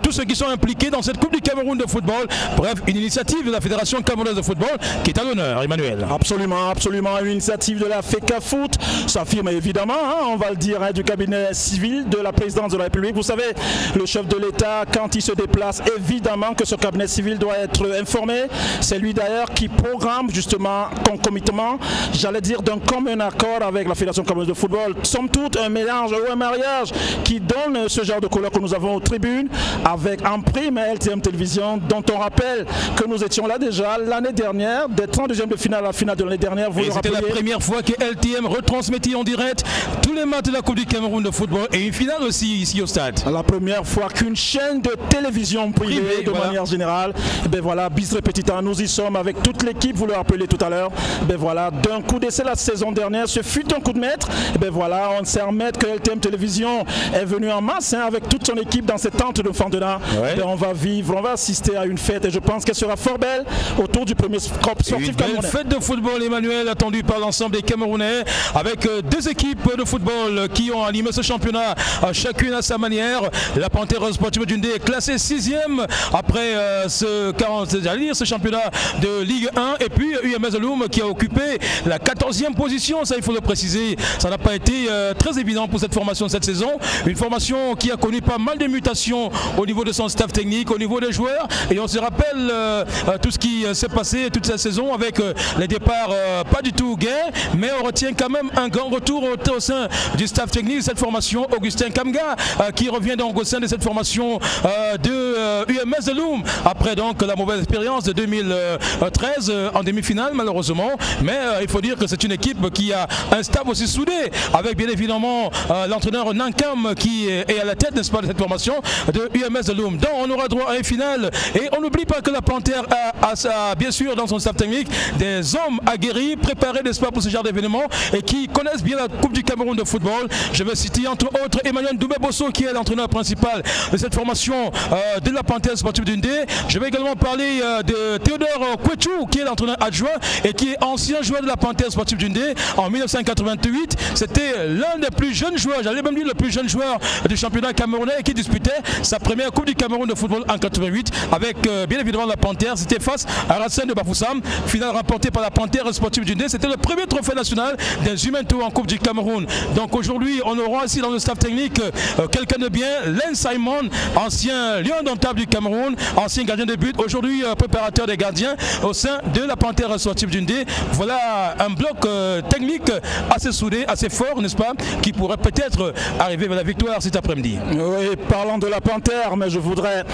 tous ceux qui sont impliqués dans cette Coupe du Cameroun de football. Bref, une initiative de la Fédération camerounaise de football qui est à l'honneur, Emmanuel. Absolument, une initiative de la FECAFOOT. Ça affirme évidemment, on va le dire, du cabinet civil de la présidence de la République. Vous savez, le chef de l'État, quand il se déplace, évidemment que ce cabinet civil doit être informé. C'est lui d'ailleurs qui programme justement concomitamment, j'allais dire d'un commun accord avec la Fédération camerounaise de football. Somme toute un mélange ou un mariage qui donne ce genre de couleur que nous avons aux tribunes avec en prime LTM Télévision, dont on rappelle que nous étions là déjà l'année dernière, des 32e de finale à la finale de l'année dernière. C'était la première fois que LTM retransmettait en direct tous les matchs de la Coupe du Cameroun de football et une finale aussi ici au stade. La première fois qu'une chaîne de télévision privée de manière générale, et bien voilà, bis repetita, nous y sommes avec toute l'équipe, vous le rappelez tout à l'heure. Ben voilà, d'un coup d'essai la saison dernière, ce fut un coup de maître. Et ben voilà, on sait remettre que LTM Télévision est venu en masse avec toute son équipe dans cette tente de Fandena. Ben on va vivre, on va assister à une fête et je pense qu'elle sera fort belle autour du premier sportif camerounais. Une fête de football, Emmanuel, attendue par l'ensemble des Camerounais avec deux équipes de football qui ont animé ce championnat, chacune à sa manière. La Panthère sportive d'Undé est classée 6e après ce championnat de Ligue 1 et puis UMS Loum qui a occupé la 14e position, ça il faut le préciser. Ça n'a pas été très évident pour cette formation cette saison, une formation qui a connu pas mal de mutations au niveau de son staff technique, au niveau des joueurs et on se rappelle tout ce qui s'est passé toute cette saison avec les départs pas du tout gains, mais on retient quand même un grand retour au sein du staff technique de cette formation. Augustin Kamga qui revient donc au sein de cette formation de UMS Loum après donc la mauvaise expérience de 2013 en demi-finale malheureusement, mais il faut dire que c'est une équipe qui a un staff aussi soudé avec bien évidemment l'entraîneur Nankam qui est à la tête, n'est-ce pas, de cette formation de UMS Loum. Donc on aura droit à une finale et on n'oublie pas que la Panthère a bien sûr dans son staff technique des hommes aguerris, préparés, n'est-ce pas, pour ce genre d'événement et qui connaissent bien la Coupe du Cameroun de football. Je vais citer entre autres Emmanuel Doubé-Bosso qui est l'entraîneur principal de cette formation de la Panthère sportive d'Undé. Je vais également parler de Théodore Kouechou qui est l'entraîneur adjoint et qui est ancien joueur de la Panthère sportive d'Undé en 1988. C'était l'un des plus jeunes joueurs, j'allais même dire le plus jeune joueur du championnat camerounais qui disputait sa première Coupe du Cameroun de football en 88 avec bien évidemment la Panthère. C'était face à Racine de Bafoussam, finale remportée par la Panthère sportive d'Undé. C'était le premier trophée national des Humains en Coupe du Cameroun. Donc aujourd'hui on aura ici dans le staff technique quelqu'un de bien, Len Simon, ancien lion domptable du Cameroun, ancien gardien de but, aujourd'hui préparateur des gardiens gardiens au sein de la Panthère sportive du Ndé. Voilà un bloc technique assez soudé, assez fort, n'est-ce pas, qui pourrait peut-être arriver vers la victoire cet après-midi. Oui, parlant de la Panthère, mais je voudrais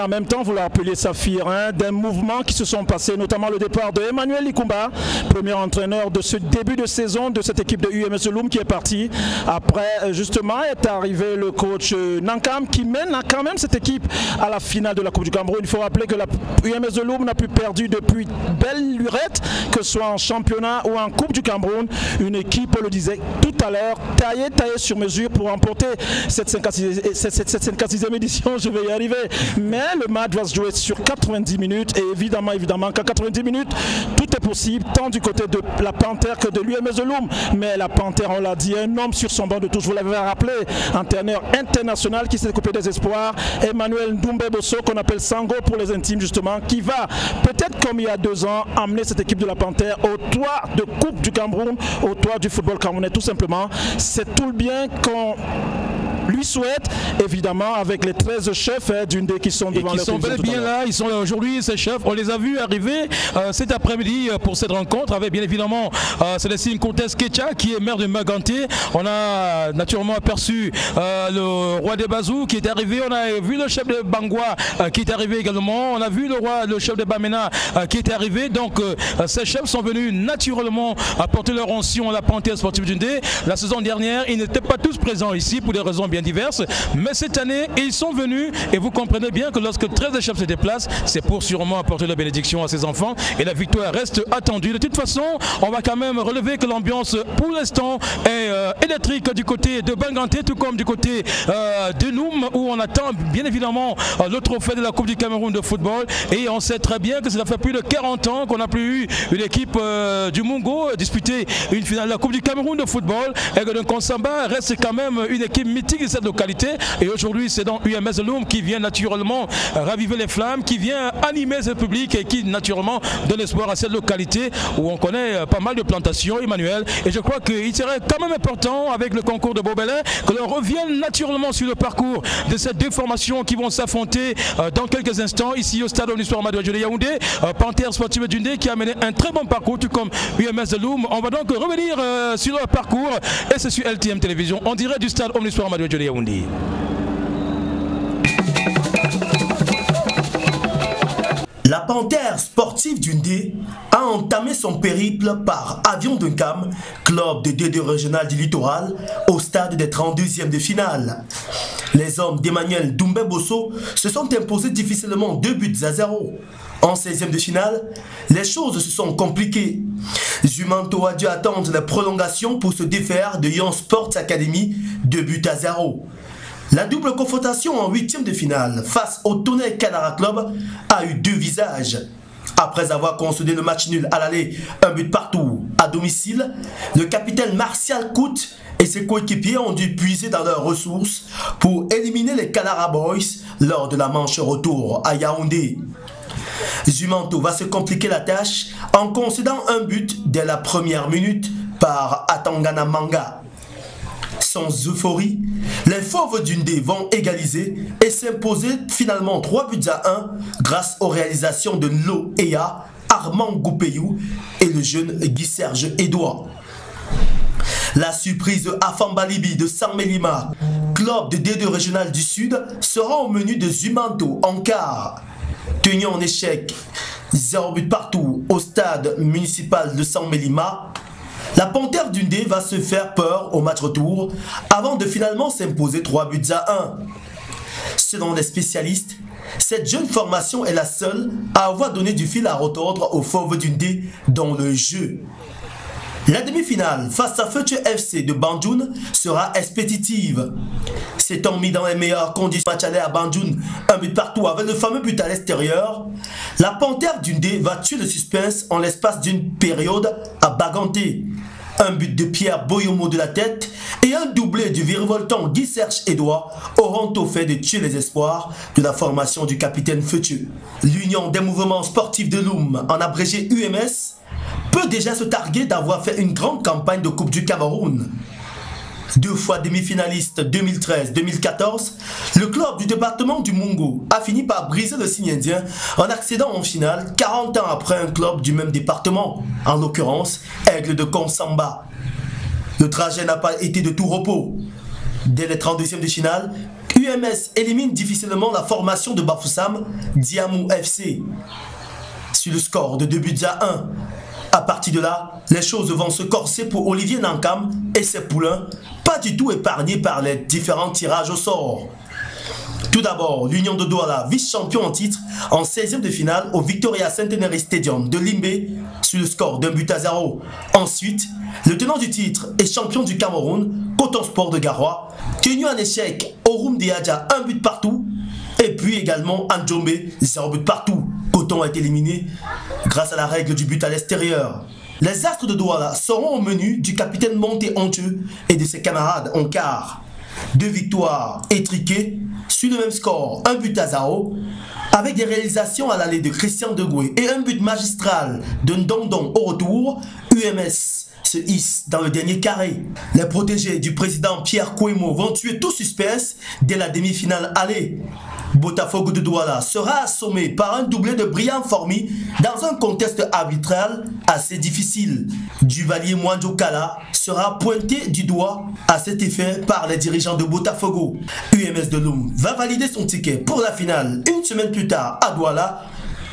en même temps vous le rappeler, Saphir, des mouvements qui se sont passés, notamment le départ de Emmanuel Likumba, premier entraîneur de ce début de saison de cette équipe de UMS Loum qui est parti. Après, justement, est arrivé le coach Nankam qui mène quand même cette équipe à la finale de la Coupe du Cameroun. Il faut rappeler que la UMS Loum n'a plus perdu depuis belle lurette, que ce soit en championnat ou en Coupe du Cameroun. Une équipe, on le disait tout à l'heure, taillée sur mesure pour remporter cette 56e édition. Je vais y arriver. Mais le match va se jouer sur 90 minutes et évidemment qu'à 90 minutes, tout est possible, tant du côté de la Panthère que de l'UMS Loum. Mais la Panthère, on l'a dit, un homme sur son banc de touche, vous l'avez rappelé, un entraîneur international qui s'est coupé des espoirs, Emmanuel Ndumbé-Bosso, qu'on appelle Sango pour les intimes justement, qui va, peut-être comme il y a 2 ans, amener cette équipe de la Panthère au toit de Coupe du Cameroun, au toit du football camerounais, tout simplement. C'est tout le bien qu'on lui souhaite, évidemment, avec les 13 chefs du Ndé qui sont devant les sont bel et bien là, ils sont là aujourd'hui, ces chefs. On les a vus arriver cet après-midi pour cette rencontre avec bien évidemment Célestine Comtesse Kecha qui est maire de Maganté. On a naturellement aperçu le roi des Bazou qui est arrivé. On a vu le chef de Bangwa qui est arrivé également. On a vu le chef de Bamena qui est arrivé. Donc ces chefs sont venus naturellement apporter leur onction à la Panthère sportive du Ndé. La saison dernière, ils n'étaient pas tous présents ici pour des raisons bien diverses, mais cette année ils sont venus et vous comprenez bien que lorsque 13 chefs se déplacent, c'est pour sûrement apporter la bénédiction à ses enfants et la victoire reste attendue. De toute façon, on va quand même relever que l'ambiance pour l'instant est électrique du côté de Banganté, tout comme du côté de Loum où on attend bien évidemment le trophée de la Coupe du Cameroun de football et on sait très bien que cela fait plus de 40 ans qu'on n'a plus eu une équipe du Mungo disputer une finale de la Coupe du Cameroun de football et que le Konsamba reste quand même une équipe mythique de cette localité et aujourd'hui c'est donc UMS Loum qui vient naturellement raviver les flammes, qui vient animer ce public et qui naturellement donne espoir à cette localité où on connaît pas mal de plantations, Emmanuel, et je crois qu'il serait quand même important avec le concours de Bobelin que l'on revienne naturellement sur le parcours de ces deux formations qui vont s'affronter dans quelques instants ici au stade Omnisport Amadou Adjo de Yaoundé. Panthère sportive du Ndé qui a mené un très bon parcours tout comme UMS Loum. On va donc revenir sur leur parcours et c'est sur LTM Télévision en direct du stade Omnisport Amadou Adjo de Yaoundé. La Panthère sportive du Ndé a entamé son périple par Avion Dunkam, club de D2 régional du littoral, au stade des 32e de finale. Les hommes d'Emmanuel Ndumbé-Bosso se sont imposés difficilement 2-0. En 16e de finale, les choses se sont compliquées. Jumanto a dû attendre la prolongation pour se défaire de Yon Sports Academy 2-0. La double confrontation en 8e de finale face au Tonnerre Canara Club a eu 2 visages. Après avoir consolidé le match nul à l'aller, 1 but partout à domicile, le capitaine Martial Kout et ses coéquipiers ont dû puiser dans leurs ressources pour éliminer les Canara Boys lors de la manche retour à Yaoundé. Jumanto va se compliquer la tâche en concédant un but dès la première minute par Atangana Manga. Sans euphorie, les Fauves du Ndé vont égaliser et s'imposer finalement 3-1 grâce aux réalisations de Lo Ea, Armand Goupeyou et le jeune Guy-Serge Edouard. La surprise Afambalibi de Saint-Mélima, club de D2 régional du Sud, sera au menu de Jumanto en quart. Tenu en échec, 0 but partout au stade municipal de Saint-Mélima, la Panthère du Ndé va se faire peur au match retour avant de finalement s'imposer 3-1. Selon les spécialistes, cette jeune formation est la seule à avoir donné du fil à retordre aux Fauves du Ndé dans le jeu. La demi-finale face à Future FC de Banjoun sera expéditive. S'étant mis dans les meilleures conditions match aller à Banjoun, 1 but partout avec le fameux but à l'extérieur, la Panthère du Ndé va tuer le suspense en l'espace d'une période à Baganté. Un but de Pierre Boyomo de la tête et un doublé du virevoltant Guy-Serge Edouard auront au fait de tuer les espoirs de la formation du capitaine Futur. L'Union des mouvements sportifs de Loum, en abrégé UMS, peut déjà se targuer d'avoir fait une grande campagne de Coupe du Cameroun. 2 fois demi-finaliste 2013-2014, le club du département du Mungo a fini par briser le signe indien en accédant en finale 40 ans après un club du même département, en l'occurrence Aigle de Konsamba. Le trajet n'a pas été de tout repos. Dès les 32e de finale, UMS élimine difficilement la formation de Bafoussam, Diamou FC, sur le score de 2-1. À partir de là, les choses vont se corser pour Olivier Nankam et ses poulains, pas du tout épargnés par les différents tirages au sort. Tout d'abord, l'Union de Douala, vice-champion en titre, en 16e de finale au Victoria Centenary Stadium de Limbé, sur le score d'1-0. Ensuite, le tenant du titre et champion du Cameroun, Coton Sport de Garoua, tenu en échec au Roum Diadja, 1 but partout. Et puis également Andjombe, 0 but partout. Coton a été éliminé grâce à la règle du but à l'extérieur. Les Astres de Douala seront au menu du capitaine Monté Honteux et de ses camarades en quart. 2 victoires étriquées sur le même score, 1-0, avec des réalisations à l'aller de Christian Degoué et un but magistral de Ndondon au retour. UMS se hisse dans le dernier carré. Les protégés du président Pierre Kouemo vont tuer tout suspense dès la demi-finale aller. Botafogo de Douala sera assommé par un doublé de Brian Formy dans un contexte arbitral assez difficile. Duvalier Mwanjokala sera pointé du doigt à cet effet par les dirigeants de Botafogo. UMS de Loum va valider son ticket pour la finale une semaine plus tard à Douala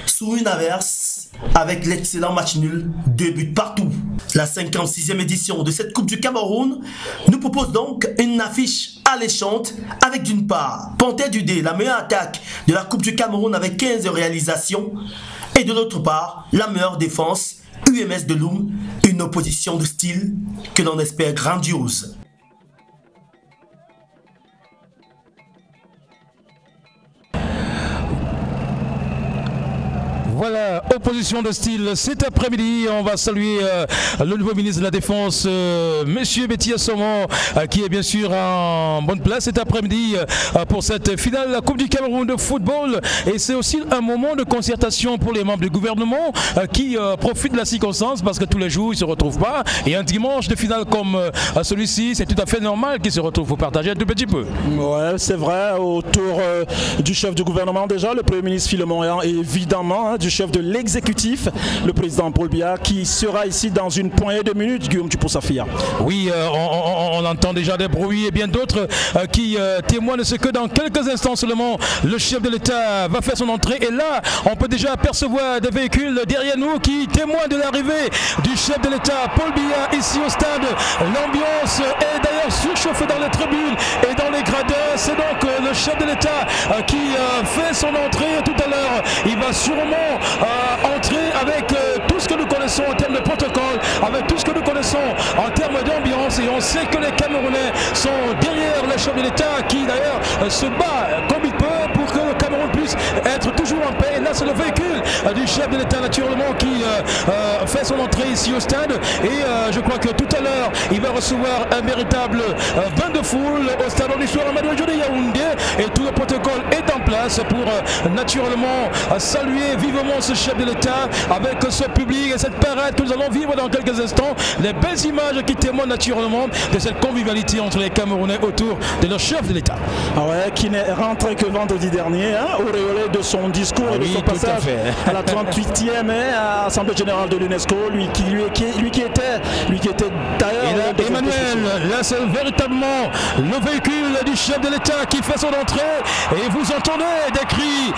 sous une averse avec l'excellent match nul, 2 buts partout. La 56e édition de cette Coupe du Cameroun nous propose donc une affiche alléchante avec d'une part Panthère du Dé, la meilleure attaque de la Coupe du Cameroun avec 15 réalisations, et de l'autre part la meilleure défense, UMS de Loum, une opposition de style que l'on espère grandiose. Voilà, opposition de style cet après-midi. On va saluer le nouveau ministre de la Défense, Monsieur Betty Assomo, qui est bien sûr en bonne place cet après-midi pour cette finale de la Coupe du Cameroun de football. Et c'est aussi un moment de concertation pour les membres du gouvernement qui profitent de la circonstance parce que tous les jours ils ne se retrouvent pas. Et un dimanche de finale comme celui-ci, c'est tout à fait normal qu'ils se retrouvent pour partager un tout petit peu. Ouais, c'est vrai, autour du chef du gouvernement déjà, le Premier ministre Philemon, et évidemment du chef de l'exécutif, le président Paul Biya, qui sera ici dans une poignée de minutes, Guillaume Tupou-Safia. Oui, on entend déjà des bruits et bien d'autres qui témoignent de ce que dans quelques instants seulement, le chef de l'État va faire son entrée. Et là, on peut déjà apercevoir des véhicules derrière nous qui témoignent de l'arrivée du chef de l'État, Paul Biya, ici au stade. L'ambiance est d'ailleurs surchauffée dans les tribunes et dans les gradins. C'est donc le chef de l'État qui fait son entrée tout à l'heure. Il va sûrement entrer avec tout ce que nous connaissons en termes de protocole, avec tout ce que nous connaissons en termes d'ambiance, et on sait que les Camerounais sont derrière le chef de l'État qui d'ailleurs se bat comme il peut pour que le Cameroun puisse être toujours en paix. Et là c'est le véhicule du chef de l'État naturellement qui fait son entrée ici au stade, et je crois que tout à l'heure il va recevoir un véritable bain de foule au stade Onissoir Amadou de Yaoundé, et tout le protocole est en place pour naturellement saluer vivement ce chef de l'État avec ce public et cette parade que nous allons vivre dans quelques instants. Les belles images qui témoignent naturellement de cette convivialité entre les Camerounais autour de leur chef de l'État. Ah ouais, qui n'est rentré que vendredi dernier, auréolé de son discours et de son passage à la 38e Assemblée Générale de l'UNESCO, lui qui était d'ailleurs... Emmanuel, là c'est véritablement le véhicule du chef de l'État qui fait son entrée, et vous entendez des cris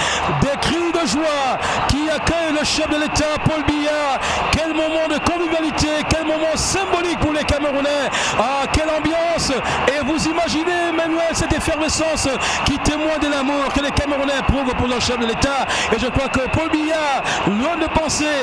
de joie qui accueillent le chef de l'État, Paul Biya. Quel moment de convivialité, quel moment symbolique pour les Camerounais. Ah, quelle ambiance! Et vous imaginez, Emmanuel, cette effervescence qui témoigne de l'amour que les Camerounais éprouvent pour leur chef de l'État. Et je crois que Paul Biya, loin de penser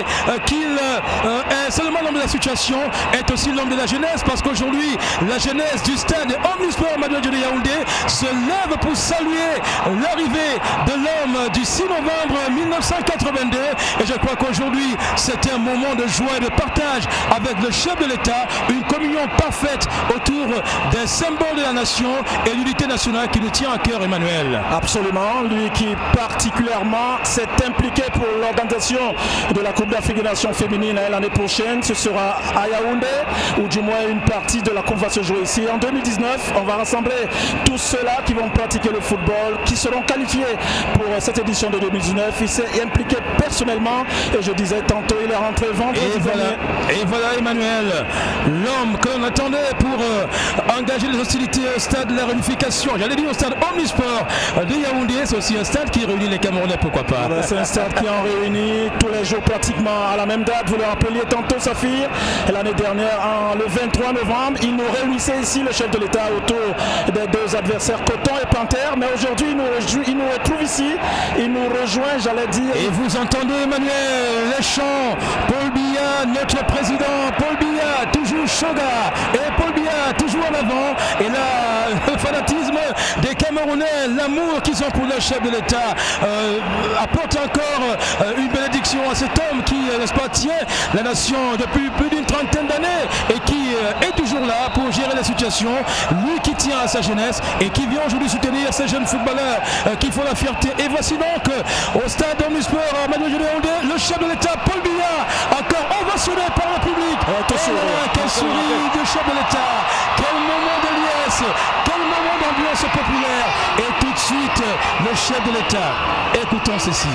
qu'il est seulement l'homme de la situation, est aussi l'homme de la jeunesse, parce qu'aujourd'hui, la jeunesse du stade Omnisport Amadou de Yaoundé se lève pour saluer l'arrivée de l'homme du 6 novembre 1982, Yaoundé. Et je crois qu'aujourd'hui, c'était un moment de joie et de partage avec le chef de l'État, une communion parfaite autour des symboles de la nation et l'unité nationale qui nous tient à cœur, Emmanuel. Absolument, lui qui particulièrement s'est impliqué pour l'organisation de la Coupe d'Afrique des Nations féminines l'année prochaine. Ce sera à Yaoundé, ou du moins une partie de la Coupe va se jouer ici. En 2019, on va rassembler tous ceux-là qui vont pratiquer le football, qui seront qualifiés pour cette édition de 2019. Il s'est impliqué personnellement et je disais tantôt, il est rentré vendredi. Et voilà Emmanuel, l'homme que l'on attendait pour engager les hostilités au stade de la réunification. J'allais dire au stade Omnisport de Yaoundé, c'est aussi un stade qui réunit les Camerounais, pourquoi pas. C'est un stade qui en réunit tous les jours pratiquement à la même date. Vous le rappeliez tantôt, Saphir, l'année dernière, le 23 novembre, il nous réunissait ici, le chef de l'État, autour des deux adversaires, Coton et Panthère. Mais aujourd'hui, il nous retrouve ici, il nous rejoint, j'allais dire. Et vous entendez, Emmanuel, les chants, Paul Biya, notre président, Paul Biya, toujours Shoga, et Paul Biya, toujours en avant. Et là, le fanatisme des Camerounais, l'amour qu'ils ont pour le chef de l'État, apporte encore une bénédiction à cet homme qui, n'est-ce pas, tient la nation depuis plus d'une trentaine d'années et qui est toujours là pour gérer la situation. Lui qui tient à sa jeunesse et qui vient aujourd'hui soutenir ces jeunes footballeurs qui font la fierté. Et voici donc au stade Omnisport à Yaoundé, le chef de l'État, Paul Biya, encore ovationné par le public. Quel sourire du chef de l'État, quel moment de liesse, quel moment d'ambiance populaire. Et tout de suite, le chef de l'État. Écoutons ceci.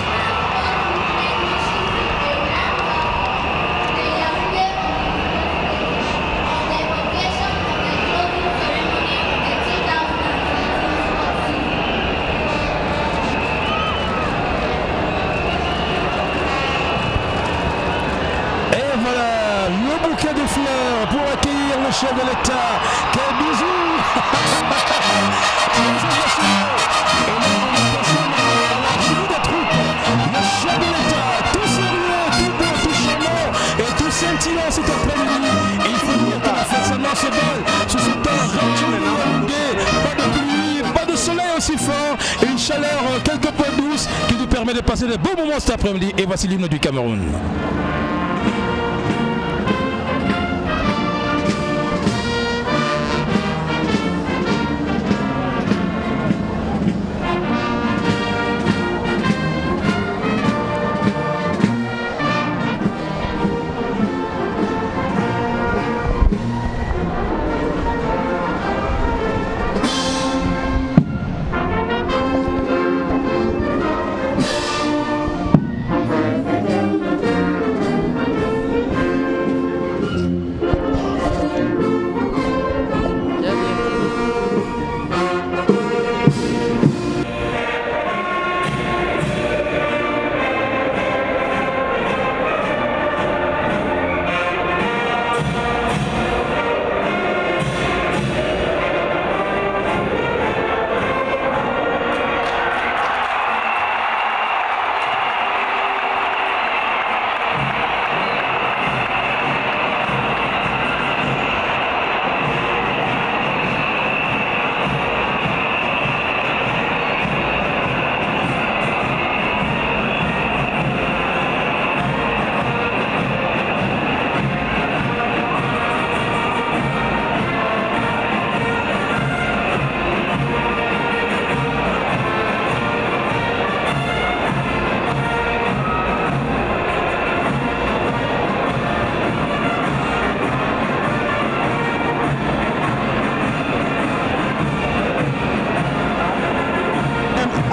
De fleurs pour accueillir le chef de l'État. Quel bisou. Le chef de l'État, tout sérieux, tout beau, tout charmant et tout scintillant cet après-midi. Et il faut dire que la fête seulement se balle sous ce temps radieux, pas de pluie, pas de soleil aussi fort, et une chaleur quelque peu douce qui nous permet de passer de beaux moments cet après-midi. Et voici l'hymne du Cameroun.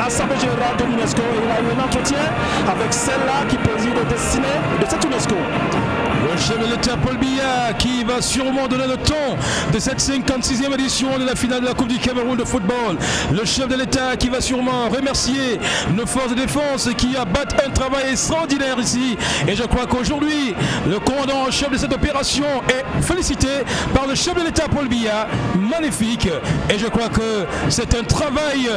Assemblée générale de l'UNESCO et il a eu un entretien avec celle-là qui préside le destiné de cette UNESCO. Le chef de l'État Paul Biya qui va sûrement donner le ton de cette 56e édition de la finale de la Coupe du Cameroun de football. Le chef de l'État qui va sûrement remercier nos forces de défense qui abattent un travail extraordinaire ici. Et je crois qu'aujourd'hui, le commandant en chef de cette opération est félicité par le chef de l'État Paul Biya. Magnifique. Et je crois que c'est un travail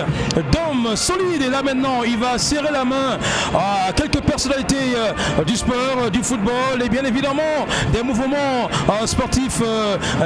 d'homme solide. Et là maintenant, il va serrer la main à quelques personnalités du sport, du football et bien évidemment des mouvements sportifs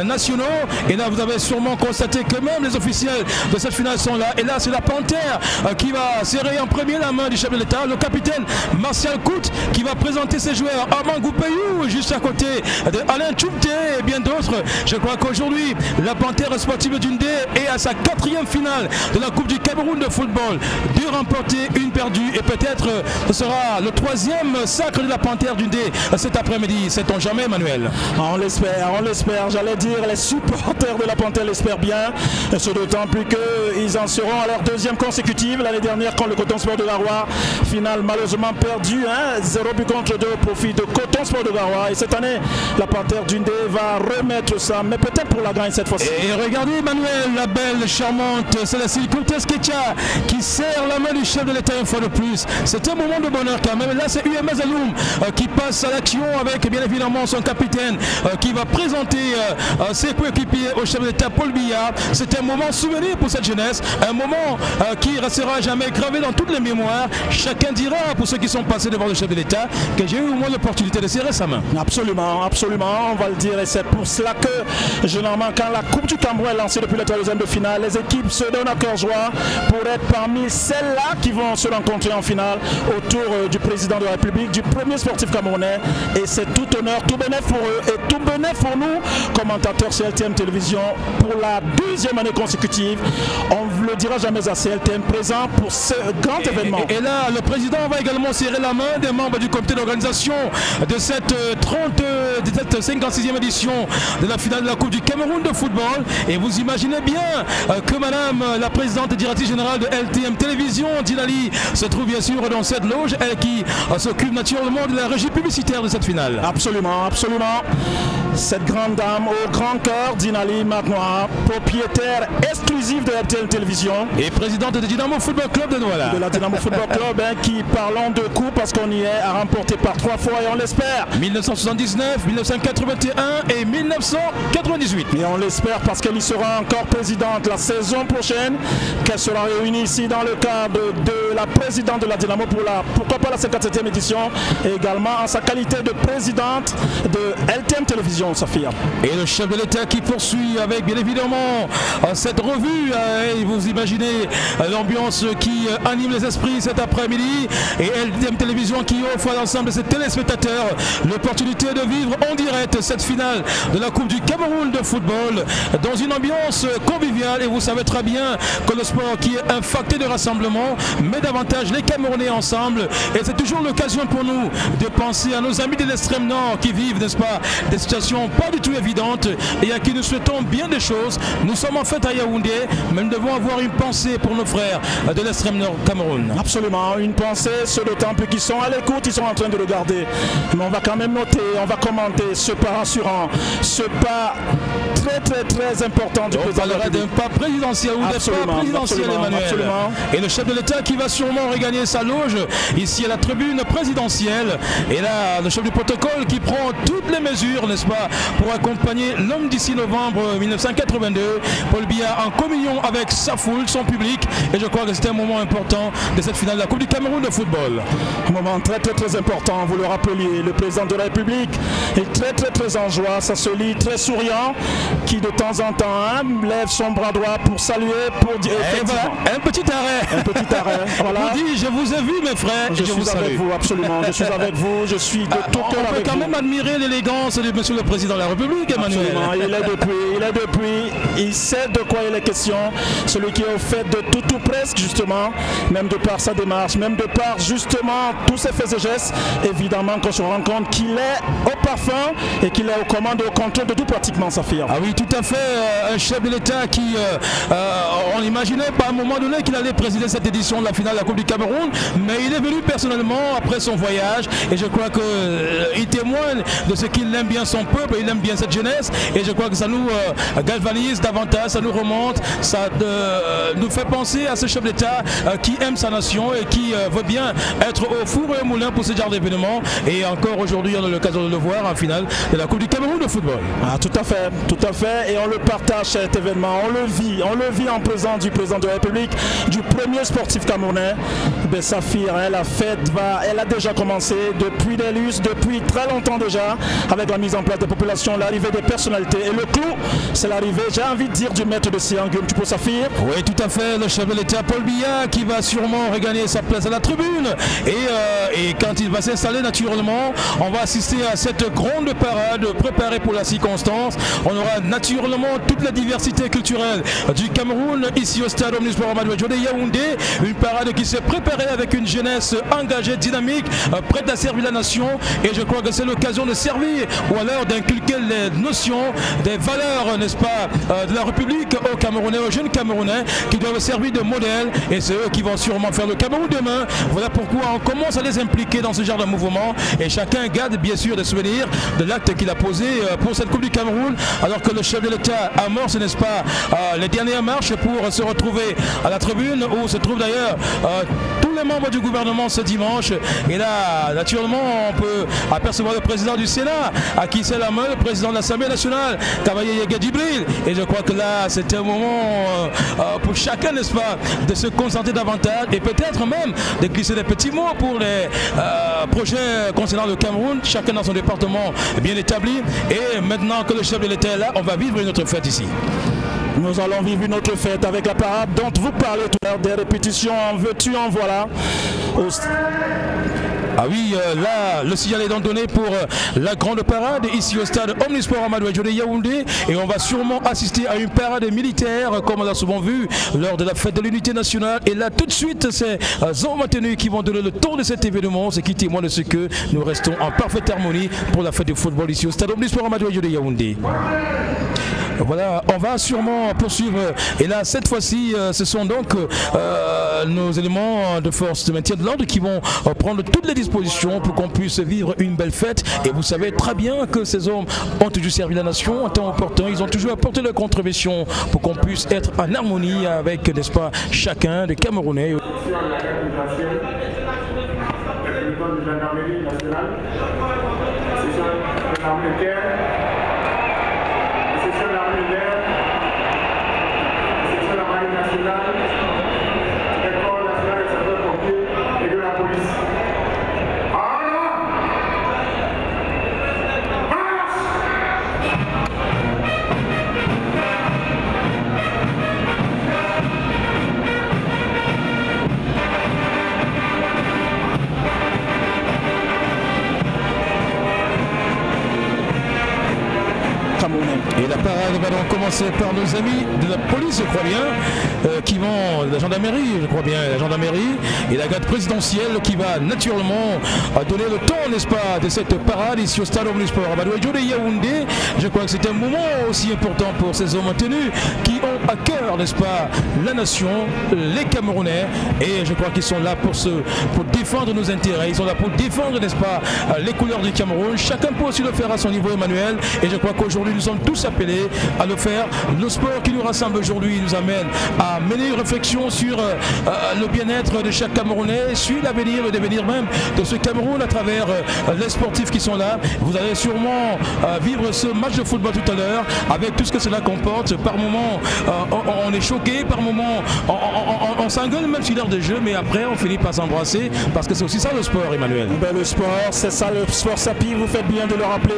nationaux. Et là, vous avez sûrement constaté que même les officiels de cette finale sont là. Et là, c'est la Panthère qui va serrer en premier la main du chef de l'État, le capitaine Martial Kout, qui va présenter ses joueurs. Armand Goupayou, juste à côté de Alain Tchoumté et bien d'autres. Je crois qu'aujourd'hui, la Panthère sportive d'Undé est à sa 4e finale de la Coupe du Cameroun de football. 2 remportées, 1 perdue. Et peut-être ce sera le 3e sacre de la Panthère d'Undé cet après-midi. Sait-on jamais, Emmanuel? On l'espère. J'allais dire, les supporters de la Panthère l'espèrent bien. Ce d'autant plus qu'ils en seront à leur 2e consécutive. L'année dernière, quand le Coton Sport de Garoua, finale malheureusement perdue, 0 but contre 2 au profit de Coton Sport de Garoua. Et cette année, la Panthère d'Undé va remettre ça, mais peut-être pour la gagne cette fois-ci. Et regardez, Emmanuel, la belle, charmante Célestine Cortés-Ketia qui serre la main du chef de l'État une fois de plus. C'est un moment de bonheur quand même. Là, c'est UMS Aloum qui passe à l'action avec bien évidemment son capitaine qui va présenter ses coéquipiers au chef de l'État Paul Biya. C'est un moment souvenir pour cette jeunesse, un moment qui restera jamais gravé dans toutes les mémoires. Chacun dira, pour ceux qui sont passés devant le chef de l'État, que j'ai eu au moins l'opportunité de serrer sa main. Absolument, on va le dire, et c'est pour cela que généralement quand la Coupe du Cameroun est lancée depuis le 3e de finale, les équipes se donnent à cœur joie pour être parmi celles-là qui vont se rencontrer en finale autour du président de la République, du premier sportif camerounais, et c'est tout honneur, tout bénéf pour eux et tout bénéf pour nous, commentateurs sur LTM Télévision, pour la 2e année consécutive. On ne le dira jamais assez, LTM présent pour ce grand événement. Et là, le président va également serrer la main des membres du comité d'organisation de cette 56e édition de la finale de la Coupe du Cameroun de football. Et vous imaginez bien que madame la présidente et directrice générale de LTM Télévision, Dinali, se trouve bien sûr dans cette loge, elle qui s'occupe naturellement de la régie publicitaire de cette finale. Absolument. Cette grande dame au grand cœur, Dinali Magnoa, propriétaire exclusive de LTM Télévision. Et présidente de Dynamo Football Club de Douala. De la Dynamo Football Club, qui, parlons de coups parce qu'on y est, a remporté par 3 fois et on l'espère. 1979, 1981 et 1998. Et on l'espère parce qu'elle y sera encore présidente la saison prochaine, qu'elle sera réunie ici dans le cadre de la présidente de la Dynamo pour pourquoi pas la 57e édition, et également en sa qualité de présidente de LTM Télévision, Safia. Et le chef de l'État qui poursuit avec bien évidemment cette revue, et vous imaginez l'ambiance qui anime les esprits cet après-midi, et LTM Télévision qui offre à l'ensemble de ses téléspectateurs l'opportunité de vivre en direct cette finale de la Coupe du Cameroun de football dans une ambiance conviviale. Et vous savez très bien que le sport qui est un facteur de rassemblement met davantage les Camerounais ensemble, et c'est toujours l'occasion pour nous de penser à nos amis de l'extrême nord qui vivent, n'est-ce pas, des situations pas du tout évidentes et à qui nous souhaitons bien des choses. Nous sommes en fait à Yaoundé, mais nous devons avoir une pensée pour nos frères de l'extrême nord Cameroun. Absolument, une pensée, ceux d'autant plus qui sont à l'écoute, ils sont en train de regarder. Mais on va quand même noter, on va commenter ce pas rassurant, ce pas très important du président. On parlera d'un pas présidentiel ou d'un pas présidentiel, Emmanuel. Absolument. Et le chef de l'État qui va sûrement regagner sa loge ici à la tribune présidentielle. Et là, le chef du protocole qui prend toutes les mesures, n'est-ce pas, pour accompagner l'homme d'ici novembre 1982, Paul Biya, en communion avec sa foule, son public. Et je crois que c'était un moment important de cette finale de la Coupe du Cameroun de football. Un moment très important, vous le rappeliez, le président de la République est très en joie, ça se lit très souriant, qui de temps en temps lève son bras droit pour saluer, pour dire un petit arrêt. Voilà. Vous dites, je vous ai vu mes frères, je suis avec vous, absolument, je suis avec vous, je suis de tout cœur avec vous. On peut quand même admirer l'élégance de monsieur le président de la République, Emmanuel. Absolument, il est depuis, il sait de quoi il est question, celui qui est au fait de tout presque justement, même de par sa démarche, même de par justement tous ses faits et gestes, évidemment qu'on se rend compte qu'il est au parfum et qu'il est aux commandes et au contrôle de tout pratiquement, Safia. Ah oui, tout à fait, un chef de l'État qui, on n'imaginait pas à un moment donné qu'il allait présider cette édition de la finale de la Coupe du Cameroun, mais il est venu personnellement après son voyage, et je crois qu'il témoigne de ce qu'il aime bien son peuple club, il aime bien cette jeunesse et je crois que ça nous galvanise davantage, ça nous remonte, ça nous fait penser à ce chef d'État qui aime sa nation et qui veut bien être au four et au moulin pour ce genre d'événement. Et encore aujourd'hui, on a l'occasion de le voir en finale de la Coupe du Cameroun de football. Ah, tout à fait, et on le partage cet événement, on le vit en présence du président de la République, du premier sportif camerounais. Ben, Safir, la fête elle a déjà commencé depuis des lustres, depuis très longtemps déjà, avec la mise en place des populations, l'arrivée des personnalités. Et le clou, c'est l'arrivée, j'ai envie de dire, du maître de Siangum, tu peux Safir? Oui, tout à fait, le chef de l'État Paul Biya qui va sûrement regagner sa place à la tribune. Et quand il va s'installer, naturellement, on va assister à cette grande parade préparée pour la circonstance. On aura naturellement toute la diversité culturelle du Cameroun ici au stade Omnisport Amadou Adjo de Yaoundé. Une parade qui s'est préparée avec une jeunesse engagée, dynamique, prête à servir la nation. Et je crois que c'est l'occasion de servir ou alors d'inculquer les notions, des valeurs, n'est-ce pas, de la République aux Camerounais, aux jeunes Camerounais qui doivent servir de modèle. Et c'est eux qui vont sûrement faire le Cameroun demain. Voilà pourquoi on commence à les impliquer dans ce genre de mouvement. Et chacun garde bien sûr des souvenirs de l'acte qu'il a posé pour cette Coupe du Cameroun. Alors que le chef de l'État amorce, n'est-ce pas, les dernières marches pour se retrouver à la tribune où se trouvent d'ailleurs tous les membres du gouvernement ce dimanche. Et là, naturellement, on peut apercevoir le président du Sénat à qui c'est la main, le président de l'Assemblée nationale, Cavaye Yega Djibril. Et je crois que là, c'est un moment pour chacun, n'est-ce pas, de se concentrer davantage et peut-être même de glisser des petits mots pour les projets concernant le Cameroun, chacun dans son département bien établi. Et maintenant que le chef de l'État est là, on va vivre une autre fête ici. Nous allons vivre une autre fête avec la parade dont vous parlez tout à l'heure, des répétitions en veux-tu, en voilà. Ah oui, là, le signal est donc donné pour la grande parade ici au stade Omnisport Amadou Adjo de Yaoundé. Et on va sûrement assister à une parade militaire, comme on l'a souvent vu lors de la fête de l'unité nationale. Et là, tout de suite, ces hommes maintenus qui vont donner le tour de cet événement, ce qui témoigne de ce que nous restons en parfaite harmonie pour la fête de football ici au stade Omnisport Amadou Adjo de Yaoundé. Voilà, on va sûrement poursuivre. Et là, cette fois-ci, ce sont donc nos éléments de force de maintien de l'ordre qui vont prendre toutes les dispositions pour qu'on puisse vivre une belle fête. Et vous savez très bien que ces hommes ont toujours servi la nation en temps opportun. Ils ont toujours apporté leur contribution pour qu'on puisse être en harmonie avec, n'est-ce pas, chacun des Camerounais. Et la parade va donc commencer par nos amis de la police, je crois bien, qui vont, la gendarmerie, je crois bien, la gendarmerie et la garde présidentielle qui va naturellement donner le temps, n'est-ce pas, de cette parade ici au stade Omnisport Amadou Adjo de Yaoundé. Je crois que c'est un moment aussi important pour ces hommes tenus qui ont à cœur, n'est-ce pas, la nation, les Camerounais, et je crois qu'ils sont là pour défendre nos intérêts, ils sont là pour défendre, n'est-ce pas, les couleurs du Cameroun. Chacun peut aussi le faire à son niveau, Emmanuel, et je crois qu'aujourd'hui nous sommes tous appelés à le faire. Le sport qui nous rassemble aujourd'hui nous amène à mener une réflexion sur le bien-être de chaque Camerounais, sur l'avenir, le devenir même de ce Cameroun à travers les sportifs qui sont là. Vous allez sûrement vivre ce match de football tout à l'heure avec tout ce que cela comporte. Par moments on est choqué, par moments on s'engueule même sur l'heure de jeu, mais après on finit par s'embrasser parce que c'est aussi ça le sport, Emmanuel. Ben, le sport, c'est ça, le sport Sapi, vous faites bien de le rappeler.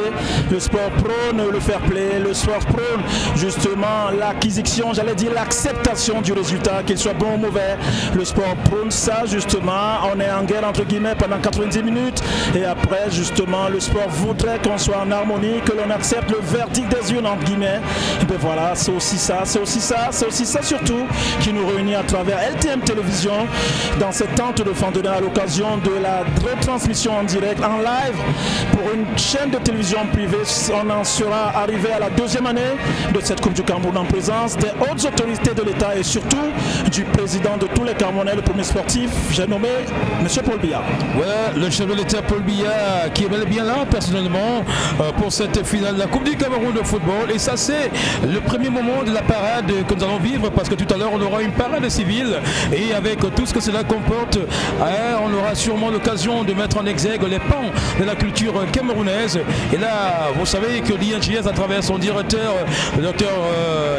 Le sport prône le fair play, le sport prône justement l'acquisition, j'allais dire l'acceptation du résultat, qu'il soit bon ou mauvais. Le sport prône ça justement. On est en guerre entre guillemets pendant 90 minutes et après justement le sport voudrait qu'on soit en harmonie, que l'on accepte le verdict des urnes entre guillemets. Et bien voilà, c'est aussi ça surtout qui nous réunit à travers LTM Télévision dans cette tente de Fandonnet à l'occasion de la retransmission en direct, en live pour une chaîne de télévision privée. On en sera arrivé à la deuxième année de cette Coupe du Cameroun en présence des hautes autorités de l'État et surtout du président de tous les Camerounais, le premier sportif, j'ai nommé M. Paul Biya. Voilà, le chef de l'État Paul Biya qui est bel et bien là personnellement pour cette finale de la Coupe du Cameroun de football. Et ça c'est le premier moment de la parade que nous allons vivre, parce que tout à l'heure on aura une parade civile et avec tout ce que cela comporte, on aura sûrement l'occasion de mettre en exergue les pans de la culture camerounaise. Et là vous savez que l'INJS à travers son directeur, le docteur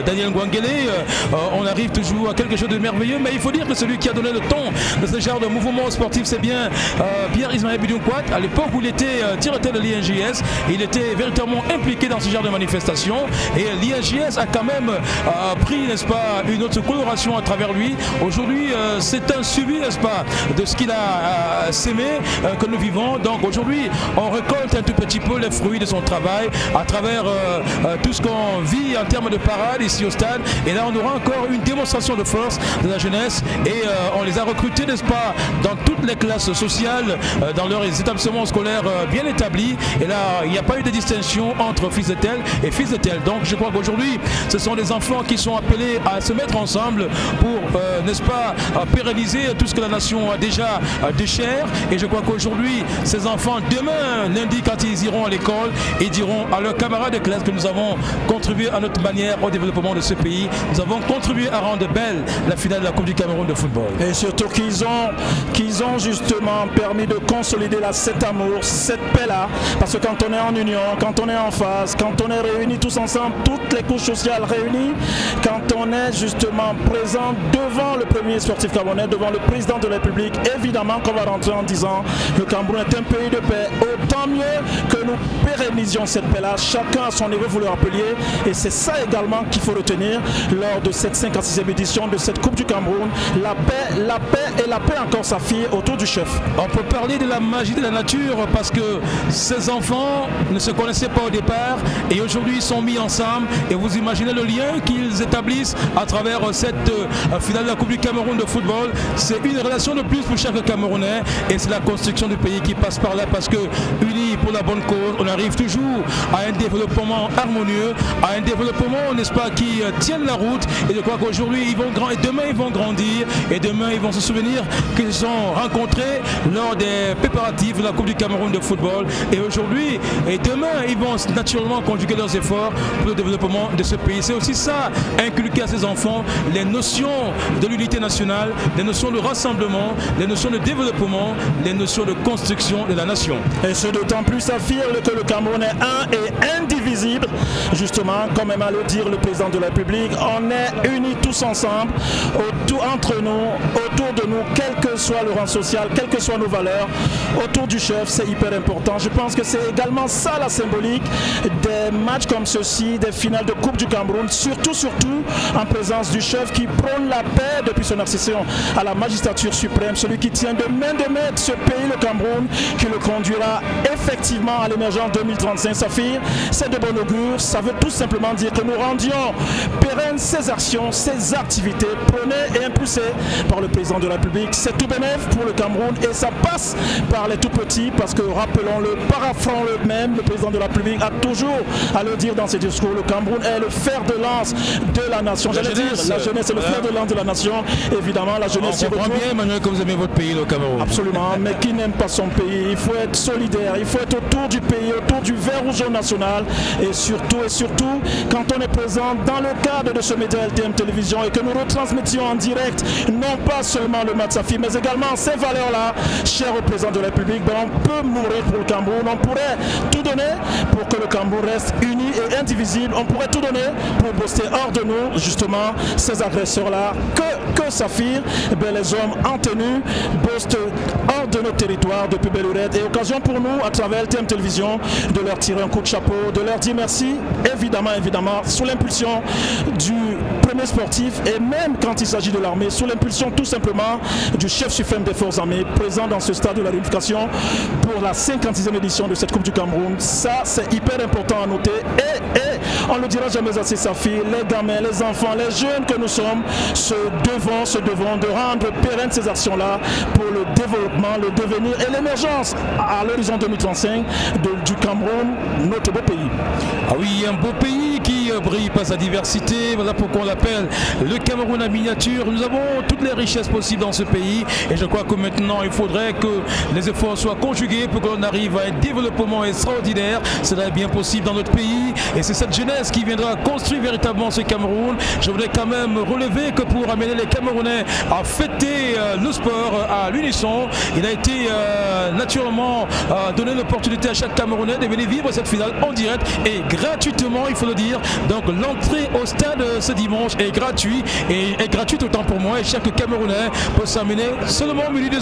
Daniel Ngwangele, on arrive toujours à quelque chose de merveilleux. Mais il faut dire que celui qui a donné le ton de ce genre de mouvement sportif, c'est bien Pierre Ismaël Bidunkwat. À l'époque où il était directeur de l'INJS, il était véritablement impliqué dans ce genre de manifestation et l'INJS a quand même pris, n'est-ce pas, une autre coloration à travers lui. Aujourd'hui c'est un suivi, n'est-ce pas, de ce qu'il a sémé que nous vivons. Donc aujourd'hui on récolte un tout petit peu les fruits de son travail à travers tout ce qu'on vit en termes de parade ici au stade. Et là on aura encore une démonstration de force de la jeunesse et on les a recrutés, n'est-ce pas, dans toutes les classes sociales, dans leurs établissements scolaires bien établis. Et là il n'y a pas eu de distinction entre fils de tel et fils de tel. Donc je crois qu'aujourd'hui ce sont des enfants qui sont appelés à se mettre ensemble pour n'est-ce pas, pérenniser tout ce que la nation a déjà de cher. Et je crois qu'aujourd'hui ces enfants, demain lundi, quand ils iront à l'école, ils diront à leurs camarades de classe que nous avons contribué à notre manière au développement de ce pays. Nous avons contribué à rendre belle la finale de la Coupe du Cameroun de football. Et surtout qu'ils ont justement permis de consolider cet amour, cette paix-là. Parce que quand on est en union, quand on est en phase, quand on est réunis tous ensemble, toutes les couches sociales réunies, quand on est justement présent devant le premier sportif camerounais, devant le président de la République, évidemment qu'on va rentrer en disant le Cameroun est un pays de paix. Autant mieux que nous pérennisions cette paix-là, chacun à son niveau, vous le rappeliez. Et c'est ça également qu'il faut retenir lors de cette 56e édition de cette Coupe du Cameroun. La paix et la paix encore s'affirment autour du chef. On peut parler de la magie de la nature parce que ces enfants ne se connaissaient pas au départ et aujourd'hui ils sont mis ensemble et vous imaginez le lien qu'ils établissent à travers cette finale de la Coupe du Cameroun de football. C'est une relation de plus pour chaque Camerounais et c'est la construction du pays qui passe par là, parce que unis pour la bonne cause, on arrive toujours à un développement harmonieux, à un développement, n'est-ce pas, qui tienne la route. Et je crois qu'aujourd'hui ils vont grandir et demain ils vont grandir et demain ils vont se souvenir qu'ils se sont rencontrés lors des préparatifs de la Coupe du Cameroun de football. Et aujourd'hui et demain ils vont naturellement conjuguer leurs efforts pour le développement de ce pays. C'est aussi ça, inculquer à ces enfants les notions de l'unité nationale, les notions de rassemblement, les notions de développement, les notions de construction de la nation. Et ce d'autant plus affirme que le Cameroun est un et indivisible. Justement, comme aime à le dire le président de la République, on est unis tous ensemble, entre nous, autour de nous, quel que soit le rang social, quelles que soient nos valeurs, autour du chef, c'est hyper important. Je pense que c'est également ça la symbolique des matchs comme ceci, des finales de Coupe du Cameroun, surtout en présence du chef qui prône la paix depuis son accession à la magistrature suprême, celui qui tient de main ce pays, le Cameroun, qui le conduira effectivement à l'émergence 2035. Saphir, c'est de bon augure. Ça veut tout simplement dire que nous rendions pérennes ces actions, ces activités prônées et impulsées par le président de la République. C'est tout bénéf pour le Cameroun et ça passe par les tout petits, parce que rappelons-le, paraphrasons-le même, le président de la République a toujours à le dire dans ses discours, le Cameroun est le fer de lance de la nation. J'allais dire, la jeunesse est le fer de lance de la nation. Évidemment, la jeunesse. On comprend bien, Emmanuel, que vous aimez votre pays, le Cameroun. Absolument, mais qui n'aime pas son pays? Il faut être solidaire, il faut être autour du pays, autour du vert rouge national. Et surtout, quand on est présent dans le cadre de ce média LTM Télévision et que nous retransmettions en direct, non pas seulement le match Safi, mais également ces valeurs-là, chers au président de la République, ben on peut mourir pour le Cameroun, on pourrait tout donner pour que le Cameroun reste uni et indivisible, on pourrait tout donner pour booster hors de nous, justement, ces agresseurs-là, que Saphir, ben les hommes en tenue, boostent hors de nos territoires depuis Bellurette. Et occasion pour nous, à travers LTM Télévision, de leur tirer un coup de chapeau, de leur dire merci, évidemment, sous l'impulsion du premier sportif et même quand il s'agit de l'armée, sous l'impulsion tout simplement du chef suprême des forces armées présent dans ce stade de la réunification pour la 56e édition de cette Coupe du Cameroun. Ça, c'est hyper important à noter et on ne le dira jamais assez, Safi, les gamins, les enfants, les jeunes que nous sommes se devons de rendre pérennes ces actions-là pour le développement, le devenir et l'émergence à l'horizon 2035 du Cameroun, notre beau pays. Ah oui, un beau pays qui brille par sa diversité, voilà pourquoi on l'appelle le Cameroun en miniature. Nous avons toutes les richesses possibles dans ce pays et je crois que maintenant il faudrait que les efforts soient conjugués pour que l'on arrive à un développement extraordinaire. Cela est bien possible dans notre pays et c'est cette jeunesse qui viendra construire véritablement ce Cameroun. Je voudrais quand même relever que pour amener les Camerounais à fêter le sport à l'unisson, il a été naturellement donné l'opportunité à chaque Camerounais de venir vivre cette finale en direct et gratuitement, il faut le dire. Donc l'entrée au stade ce dimanche est gratuite et est gratuite autant pour moi et chaque Camerounais peut s'amener seulement muni de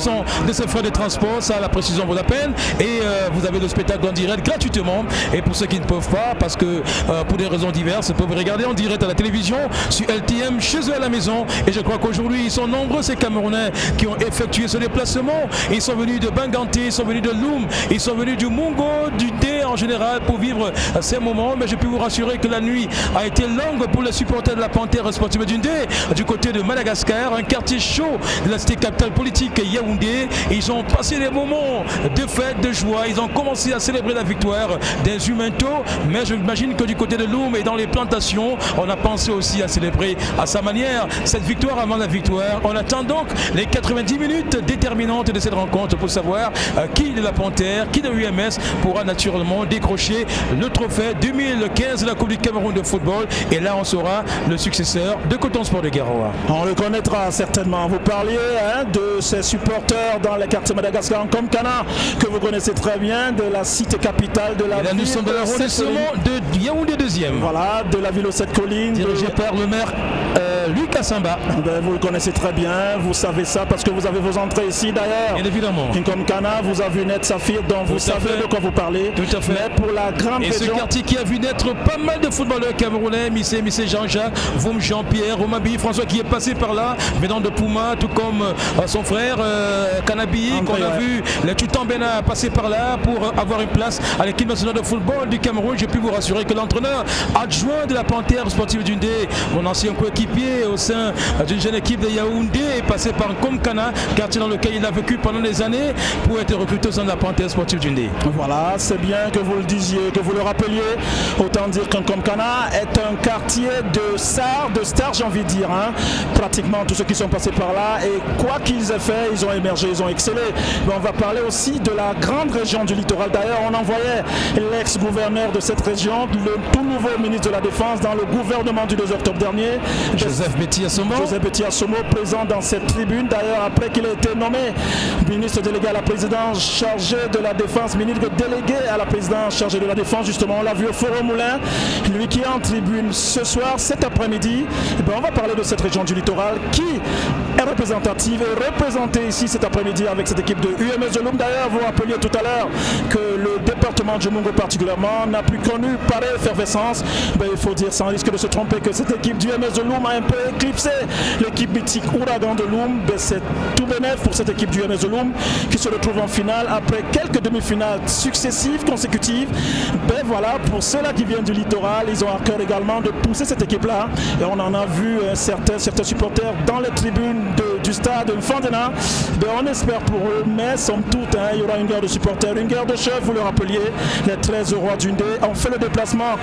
ses frais de transport, ça la précision vaut la peine et vous avez le spectacle en direct gratuitement et pour ceux qui ne peuvent pas parce que pour des raisons diverses peuvent regarder en direct à la télévision sur LTM chez eux à la maison et je crois qu'aujourd'hui ils sont nombreux ces Camerounais qui ont effectué ce déplacement. Ils sont venus de Banganté, ils sont venus de Loum, ils sont venus du Mungo, du Dé en général pour vivre ces moments, mais je peux vous rassurer que la nuit a été longue pour les supporters de la Panthère sportive du Dé du côté de Madagascar, un quartier chaud de la cité capitale politique Yaoundé. Ils ont passé des moments de fête, de joie, ils ont commencé à célébrer la victoire des Humanto, mais j'imagine que du côté de Loum et dans les plantations, on a pensé aussi à célébrer à sa manière cette victoire avant la victoire. On attend donc les 90 minutes déterminantes de cette rencontre pour savoir qui de la Panthère, qui de l'UMS pourra naturellement décrocher le trophée 2015 de la Coupe du Cameroun de football et là on saura le successeur de Coton Sport de Garoua. On le connaîtra certainement. Vous parliez de ces supporters dans les quartiers Madagascar comme Kana que vous connaissez très bien, de la cité capitale de la ville. Nous sommes de l'arrondissement de Yaoundé 2e. Voilà, de la ville aux 7 collines. Dirigé par le maire Lucas Samba. Vous le connaissez très bien, vous savez ça parce que vous avez vos entrées ici d'ailleurs. Bien évidemment. Comme Kana, vous avez vu naître Saphir, dont vous savez de quoi vous parlez. Tout à fait. Mais pour la grande et région... ce quartier qui a vu naître pas mal de footballeurs camerounais, Missé Jean-Jacques, Voum Jean-Pierre, Romabi, François qui est passé par là, venant de Pouma, tout comme son frère Kanabi, qu'on a vu, les Tutan Bena passer par là pour avoir une place à l'équipe nationale de football du Cameroun. J'ai pu vous rassurer que l'entraîneur adjoint de la Panthère sportive du Dé, mon ancien coéquipier au sein d'une jeune équipe de Yaoundé, est passé par Komkana, quartier dans lequel il a vécu pendant des années pour être recruté au sein de la Panthère sportive du Dé. Voilà, c'est bien que vous le disiez, que vous le rappeliez. Autant dire qu'un Komkana est un quartier de stars, j'ai envie de dire. Pratiquement tous ceux qui sont passés par là et quoi qu'ils aient fait, ils ont émergé, ils ont excellé. Mais on va parler aussi de la grande région du littoral. D'ailleurs, on envoyait l'ex-gouverneur de cette région, le tout nouveau ministre de la Défense dans le gouvernement du 2 octobre dernier, Joseph Betty Assomo, présent dans cette tribune. D'ailleurs, après qu'il ait été nommé ministre délégué à la présidence chargé de la Défense, ministre délégué à la présidence chargé de la Défense, justement, on l'a vu au Forum Moulin, lui qui est en tribune ce soir, cet après-midi. On va parler de cette région du littoral qui est représentative et représentée ici cet après-midi avec cette équipe de UMS de Loum. D'ailleurs, vous rappeliez tout à l'heure que le département du Mungo particulièrement n'a plus connu pareille effervescence. Il faut dire sans risque de se tromper que cette équipe du UMS de Loum a un peu éclipsé l'équipe mythique Ouragan de Loum. C'est tout bénéf pour cette équipe du UMS de Loum qui se retrouve en finale après quelques demi-finales successives, consécutives. Voilà, pour ceux-là qui viennent du littoral, ils ont à cœur également de pousser cette équipe-là. Et on en a vu certains supporters dans les tribunes du stade Fandena. On espère pour eux, mais somme toute, il y aura une guerre de supporters, une guerre de chefs, vous le rappeliez. Les 13 rois du Ndé ont fait le déplacement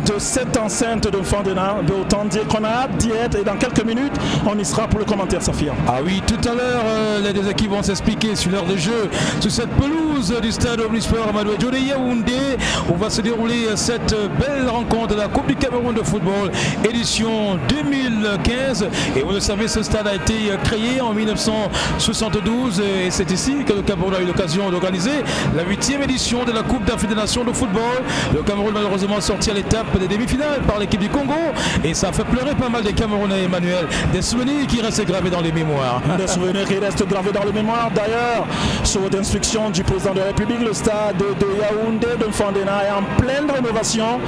de cette enceinte de Fandena. Autant dire qu'on a hâte d'y être et dans quelques minutes, on y sera pour le commentaire, Saphir. Ah oui, tout à l'heure, les deux équipes vont s'expliquer sur l'heure de jeu sur cette pelouse du stade Omnisport Amadou Adjo de Yaoundé, où va se dérouler cette belle rencontre de la Coupe du Cameroun de football, édition 2015. Et vous le savez, ce stade a été créé créé en 1972 et c'est ici que le Cameroun a eu l'occasion d'organiser la 8e édition de la Coupe d'Afrique des Nations de football. Le Cameroun malheureusement sorti à l'étape des demi-finales par l'équipe du Congo et ça a fait pleurer pas mal de Camerounais, Emmanuel. Des souvenirs qui restent gravés dans les mémoires. Des souvenirs qui restent gravés dans les mémoires. D'ailleurs, sur l'instruction du président de la République, le stade de Yaoundé de Fandena est en pleine rénovation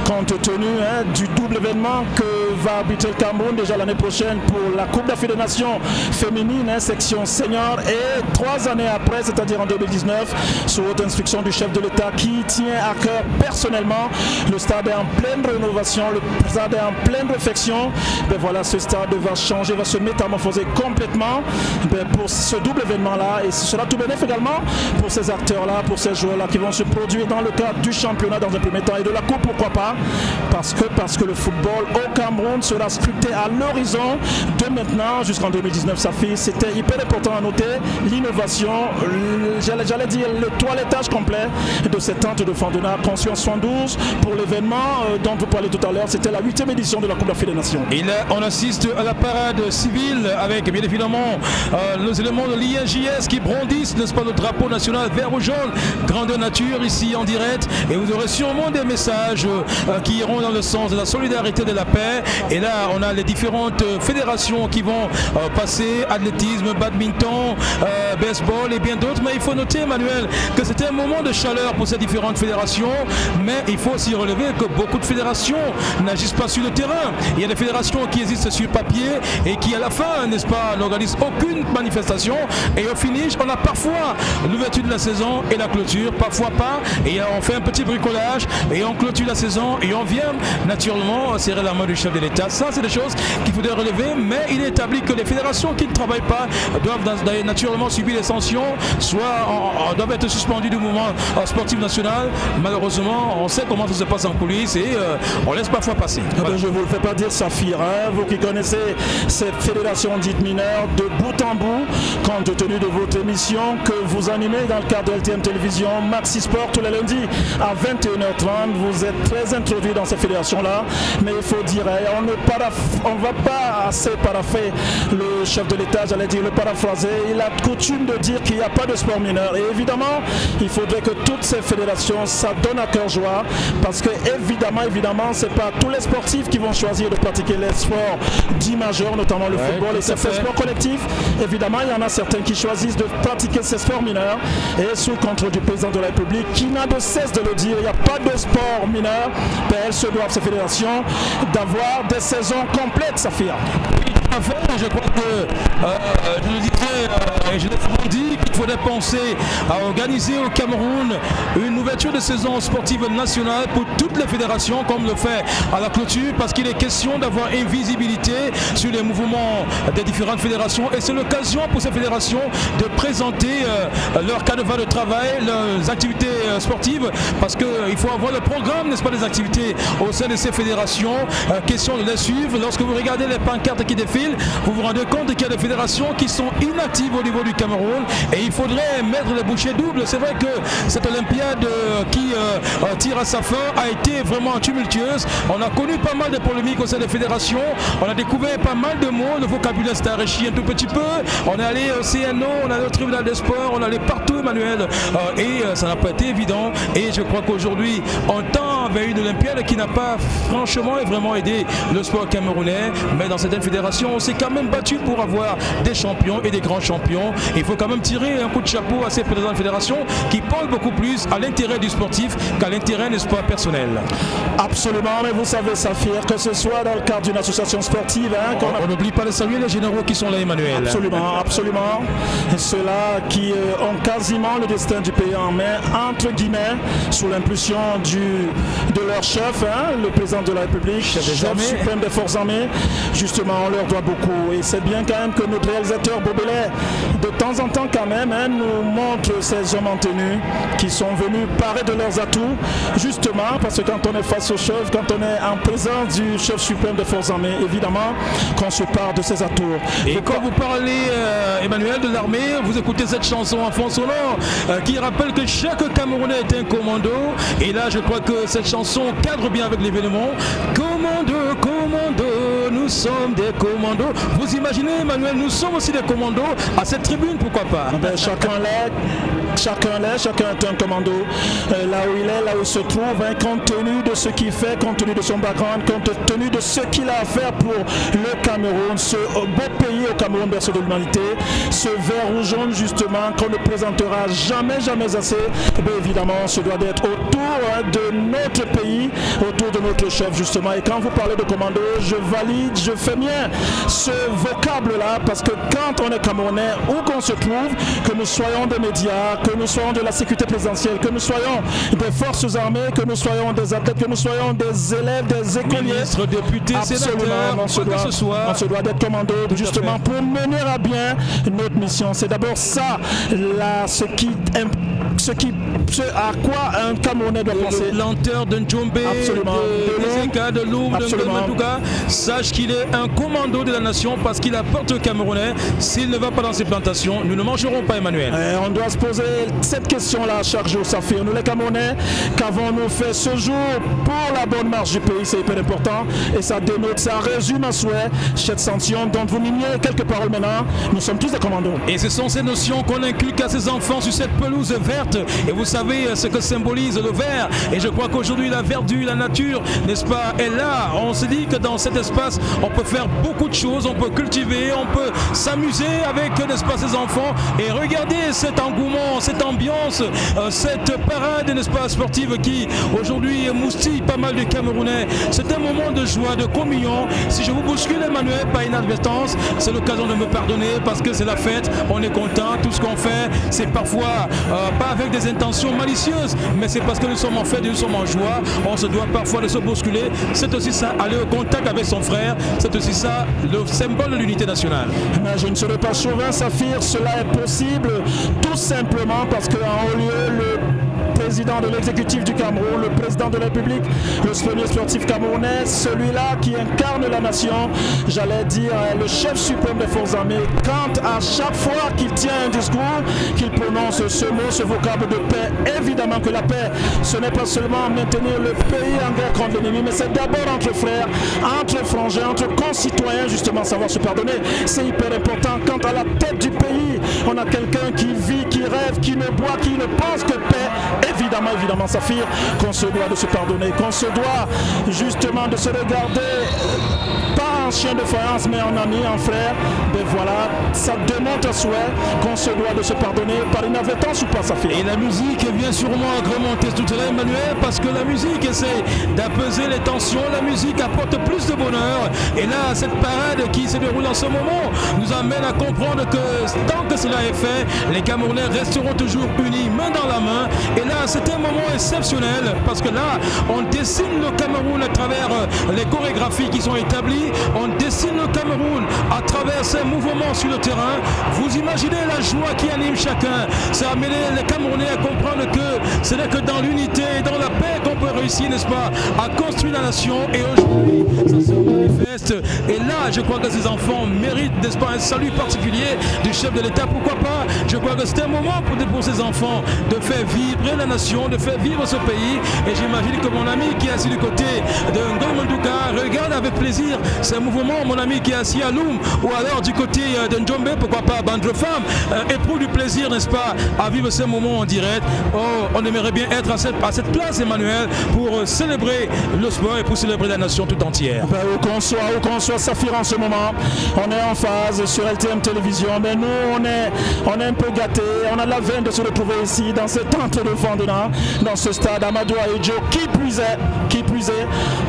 compte tenu du double événement que va arbitrer le Cameroun déjà l'année prochaine pour la Coupe d'Afrique des Nations féminine, section senior, et 3 années après, c'est-à-dire en 2019, sous haute instruction du chef de l'État qui tient à cœur personnellement. Le stade est en pleine rénovation, le stade est en pleine réfection. Ben voilà, ce stade va changer, va se métamorphoser complètement pour ce double événement-là, et ce sera tout bénéfique également pour ces acteurs-là, pour ces joueurs-là qui vont se produire dans le cadre du championnat dans un premier temps et de la Coupe, pourquoi pas, parce que le football au Cameroun sera sculpté à l'horizon de maintenant jusqu'en 2019. Ça fait, c'était hyper important à noter l'innovation, j'allais dire le toilettage complet de cette tente de Fandena conçue en 72 pour l'événement dont vous parlez tout à l'heure. C'était la 8e édition de la Coupe d'Afrique des Nations. Et là, on assiste à la parade civile avec bien évidemment les éléments de l'INJS qui brandissent, n'est-ce pas, le drapeau national vert ou jaune, grandeur nature ici en direct, et vous aurez sûrement des messages qui iront dans le sens de la solidarité, de la paix. Et là, on a les différentes fédérations qui vont passer, athlétisme, badminton, baseball et bien d'autres. Mais il faut noter, Emmanuel, que c'était un moment de chaleur pour ces différentes fédérations, mais il faut aussi relever que beaucoup de fédérations n'agissent pas sur le terrain. Il y a des fédérations qui existent sur papier et qui à la fin, n'est-ce pas, n'organisent aucune manifestation, et au finish, on a parfois l'ouverture de la saison et la clôture, parfois pas, et on fait un petit bricolage et on clôture la saison et on vient naturellement serrer la main du chef de l'État. Ça, c'est des choses qu'il faudrait relever, mais il est établi que les fédérations qui ne travaillent pas doivent naturellement subir des sanctions, soit doivent être suspendues du mouvement sportif national. Malheureusement, on sait comment ça se passe en coulisses et on laisse parfois passer. Voilà. Je ne vous le fais pas dire, Saphir, vous qui connaissez cette fédération dite mineure de bout en bout, compte tenu de votre émission que vous animez dans le cadre de LTM Télévision, Maxi Sport, tous les lundis à 21h30. Vous êtes très introduit dans cette fédération-là, mais il faut dire, on ne va pas assez parapher le chef de l'État, j'allais dire le paraphraser. Il a coutume de dire qu'il n'y a pas de sport mineur, et évidemment, il faudrait que toutes ces fédérations, ça donne à cœur joie, parce que évidemment, c'est pas tous les sportifs qui vont choisir de pratiquer les sports dits majeurs, notamment le football et certains sports collectifs. Évidemment, il y en a certains qui choisissent de pratiquer ces sports mineurs, et sous le contrôle du président de la République, qui n'a de cesse de le dire, il n'y a pas de sport mineur, ben elles se doivent, ces fédérations, d'avoir des saisons complètes, Saphir. Je crois que je le disais et je l'ai souvent dit qu'il faudrait penser à organiser au Cameroun une ouverture de saison sportive nationale pour toutes les fédérations, comme le fait à la clôture, parce qu'il est question d'avoir une visibilité sur les mouvements des différentes fédérations, et c'est l'occasion pour ces fédérations de présenter leur canevas de travail, leurs activités sportives, parce qu'il faut avoir le programme, n'est-ce pas, des activités au sein de ces fédérations. Question de les suivre. Lorsque vous regardez les pancartes qui défilent, vous vous rendez compte qu'il y a des fédérations qui sont inactives au niveau du Cameroun, et il faudrait mettre les bouchées doubles. C'est vrai que cette Olympiade qui tire à sa fin a été vraiment tumultueuse. On a connu pas mal de polémiques au sein des fédérations, on a découvert pas mal de mots, le vocabulaire s'est enrichi un tout petit peu. On est allé au CNO, on est allé au tribunal des sports, on est allé partout, Emmanuel, et ça n'a pas été évident, et je crois qu'aujourd'hui on tend vers une Olympiade qui n'a pas franchement et vraiment aidé le sport camerounais, mais dans certaines fédérations on s'est quand même battu pour avoir des champions et des grands champions. Il faut quand même tirer un coup de chapeau à ces présidents de fédération qui pensent beaucoup plus à l'intérêt du sportif qu'à l'intérêt du sport personnel. Absolument, mais vous savez, Saphir, que ce soit dans le cadre d'une association sportive, on n'oublie pas de saluer les généraux qui sont là, Emmanuel. Absolument. Et ceux-là qui ont quasiment le destin du pays en main, entre guillemets, sous l'impulsion de leur chef, le président de la République, chef suprême des forces armées. Justement, on leur doit beaucoup, et c'est bien quand même que notre réalisateur Bobelet, de temps en temps quand même, même nous montrent ces hommes en tenue qui sont venus parler de leurs atouts, justement parce que quand on est face au chef, quand on est en présence du chef suprême des forces armées, évidemment qu'on se parle de ses atouts. Et quand vous parlez, Emmanuel, de l'armée, vous écoutez cette chanson en fond sonore qui rappelle que chaque Camerounais est un commando. Et là, je crois que cette chanson cadre bien avec l'événement. Commando, commando, nous sommes des commandos. Vous imaginez, Emmanuel, nous sommes aussi des commandos à cette tribune, pourquoi pas? Chacun est un commando là où il est, là où il se trouve, hein, compte tenu de ce qu'il fait, compte tenu de son background, compte tenu de ce qu'il a à faire pour le Cameroun, ce beau pays au Cameroun, berceau de l'humanité, ce vert ou jaune justement qu'on ne présentera jamais assez. Et bien évidemment, ce doit être autour de notre pays, autour de notre chef justement. Et quand vous parlez de commando, je valide, je fais mien ce vocable là, parce que quand on est Camerounais, où qu'on se trouve, que nous soyons des médias, que nous soyons de la sécurité présidentielle, que nous soyons des forces armées, que nous soyons des athlètes, que nous soyons des élèves, des écoliers, ministres, députés, sénateurs, on se doit d'être commando justement pour mener à bien notre mission. C'est d'abord ça, là, ce à quoi un Camerounais doit penser. Lenteur de Njombe, de Zeka, de Loum, de Ngomadouga, sache qu'il est un commando de la nation parce qu'il apporte au Camerounais. S'il ne va pas dans ses plantations, nous ne mangerons pas, Emmanuel. On doit se poser cette question-là chaque jour, Saphir. Nous les Camerounais, qu'avons-nous fait ce jour pour la bonne marche du pays? C'est hyper important et ça dénote, ça résume un souhait, cette sanction dont vous mimiez quelques paroles maintenant. Nous sommes tous des commandos. Et ce sont ces notions qu'on inculque à ces enfants sur cette pelouse verte. Et vous savez ce que symbolise le vert. Et je crois qu'aujourd'hui la verdure, la nature, n'est-ce pas, est là. On se dit que dans cet espace, on peut faire beaucoup de choses, on peut cultiver, on peut s'amuser avec, n'est-ce pas, ces enfants. Et regardez cet engouement, cette ambiance, cette parade, n'est-ce pas, sportive qui aujourd'hui moustille pas mal de Camerounais. C'est un moment de joie, de communion. Si je vous bouscule, Emmanuel, par inadvertance, c'est l'occasion de me pardonner parce que c'est la fête, on est content, tout ce qu'on fait, c'est parfois pas avec des intentions malicieuses, mais c'est parce que nous sommes en fête et nous sommes en joie. On se doit parfois de se bousculer. C'est aussi ça, aller au contact avec son frère. C'est aussi ça, le symbole de l'unité nationale. Mais je ne serai pas chauvin, Saphir. Cela est possible tout simplement parce qu'en haut lieu, le président de l'exécutif du Cameroun, le président de la République, le premier sportif camerounais, celui-là qui incarne la nation, j'allais dire le chef suprême des forces armées, quand à chaque fois qu'il tient un discours, qu'il prononce ce mot, ce vocable de paix, évidemment que la paix, ce n'est pas seulement maintenir le pays en guerre contre l'ennemi, mais c'est d'abord entre frères, entre frangins, entre concitoyens, justement savoir se pardonner. C'est hyper important. Quand à la tête du pays, on a quelqu'un qui vit, qui rêve, qui ne boit, qui ne pense que paix, évidemment, Saphir, qu'on se doit de se pardonner, qu'on se doit justement de se regarder pas en chien de faïence, mais en ami, en frère. Ben voilà, ça demande un souhait qu'on se doit de se pardonner par inadvertance ou pas, Saphir. Et la musique vient sûrement agrémenter tout cela, Emmanuel, parce que la musique essaie d'apaiser les tensions, la musique apporte plus de bonheur. Et là, cette parade qui se déroule en ce moment nous amène à comprendre que tant que cela est fait, les Camerounais resteront toujours unis, main dans la main. Et là, c'est un moment exceptionnel parce que là, on dessine le Cameroun à travers les chorégraphies qui sont établies. On dessine le Cameroun à travers ces mouvements sur le terrain. Vous imaginez la joie qui anime chacun. Ça a amené les Camerounais à comprendre que ce n'est que dans l'unité et dans la paix qu'on peut réussir, n'est-ce pas, à construire la nation. Et aujourd'hui, ça se manifeste. Et là, je crois que ces enfants méritent, n'est-ce pas, un salut particulier du chef de l'État. Pourquoi pas? Je crois que c'est un moment pour ces enfants de faire vibrer la nation, de faire vivre ce pays. Et j'imagine que mon ami qui est assis du côté de Ngomadouga regarde avec plaisir ces mouvements. Mon ami qui est assis à Loum ou alors du côté de Njombe, pourquoi pas Bandrefam, éprouve du plaisir, n'est-ce pas, à vivre ces moments en direct. Oh, on aimerait bien être à cette place, Emmanuel, pour célébrer le sport et pour célébrer la nation tout entière. Ben, où qu'on soit, Saphir, en ce moment, on est en phase sur LTM Télévision, mais nous, on est un peu gâtés, on a la veine de se retrouver ici, dans cette tente de Fandena, dans ce stade Amadou Ahidjo, qui plus est,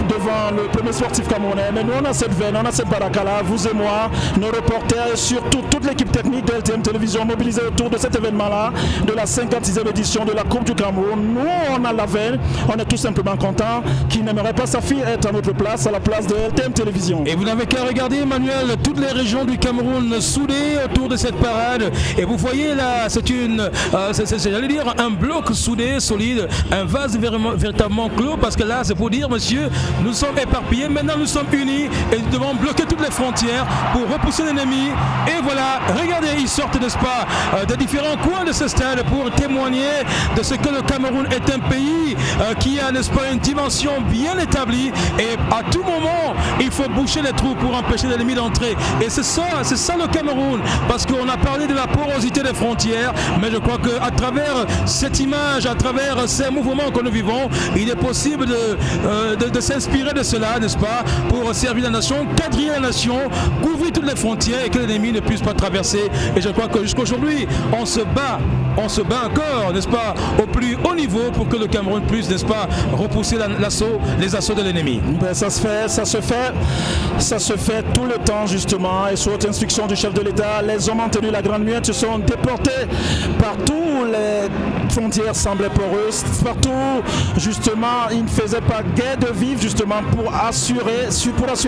devant le premier sportif camerounais. Mais nous, on a cette veine, on a cette baraka-là, vous et moi, nos reporters et surtout toute l'équipe technique de LTM Télévision mobilisée autour de cet événement-là, de la 56e édition de la Coupe du Cameroun. Nous, on a la veine, on est tous simplement content, qui n'aimerait pas sa fille être à notre place, à la place de LTM Télévision. Et vous n'avez qu'à regarder, Emmanuel, toutes les régions du Cameroun soudées autour de cette parade. Et vous voyez là, c'est j'allais dire, un bloc soudé, solide, un vase véritablement clos, parce que là, c'est pour dire, monsieur, nous sommes éparpillés, maintenant nous sommes unis et nous devons bloquer toutes les frontières pour repousser l'ennemi. Et voilà, regardez, ils sortent, n'est-ce pas, de différents coins de ce stade pour témoigner de ce que le Cameroun est un pays qui a, n'est-ce pas, une dimension bien établie, et à tout moment, il faut boucher les trous pour empêcher l'ennemi d'entrer. Et c'est ça le Cameroun, parce qu'on a parlé de la porosité des frontières, mais je crois qu'à travers cette image, à travers ces mouvements que nous vivons, il est possible de s'inspirer de cela, n'est-ce pas, pour servir la nation, quadriller la nation, couvrir toutes les frontières et que l'ennemi ne puisse pas traverser. Et je crois que jusqu'aujourd'hui, on se bat encore, n'est-ce pas, au plus haut niveau pour que le Cameroun puisse, n'est-ce pas, repousser les assauts de l'ennemi. Ben, ça se fait tout le temps justement, et sous haute instruction du chef de l'État, les hommes en tenue la Grande Muette se sont déportés partout, les frontières semblaient poreuses, partout justement ils ne faisaient pas guet de vivre justement pour assurer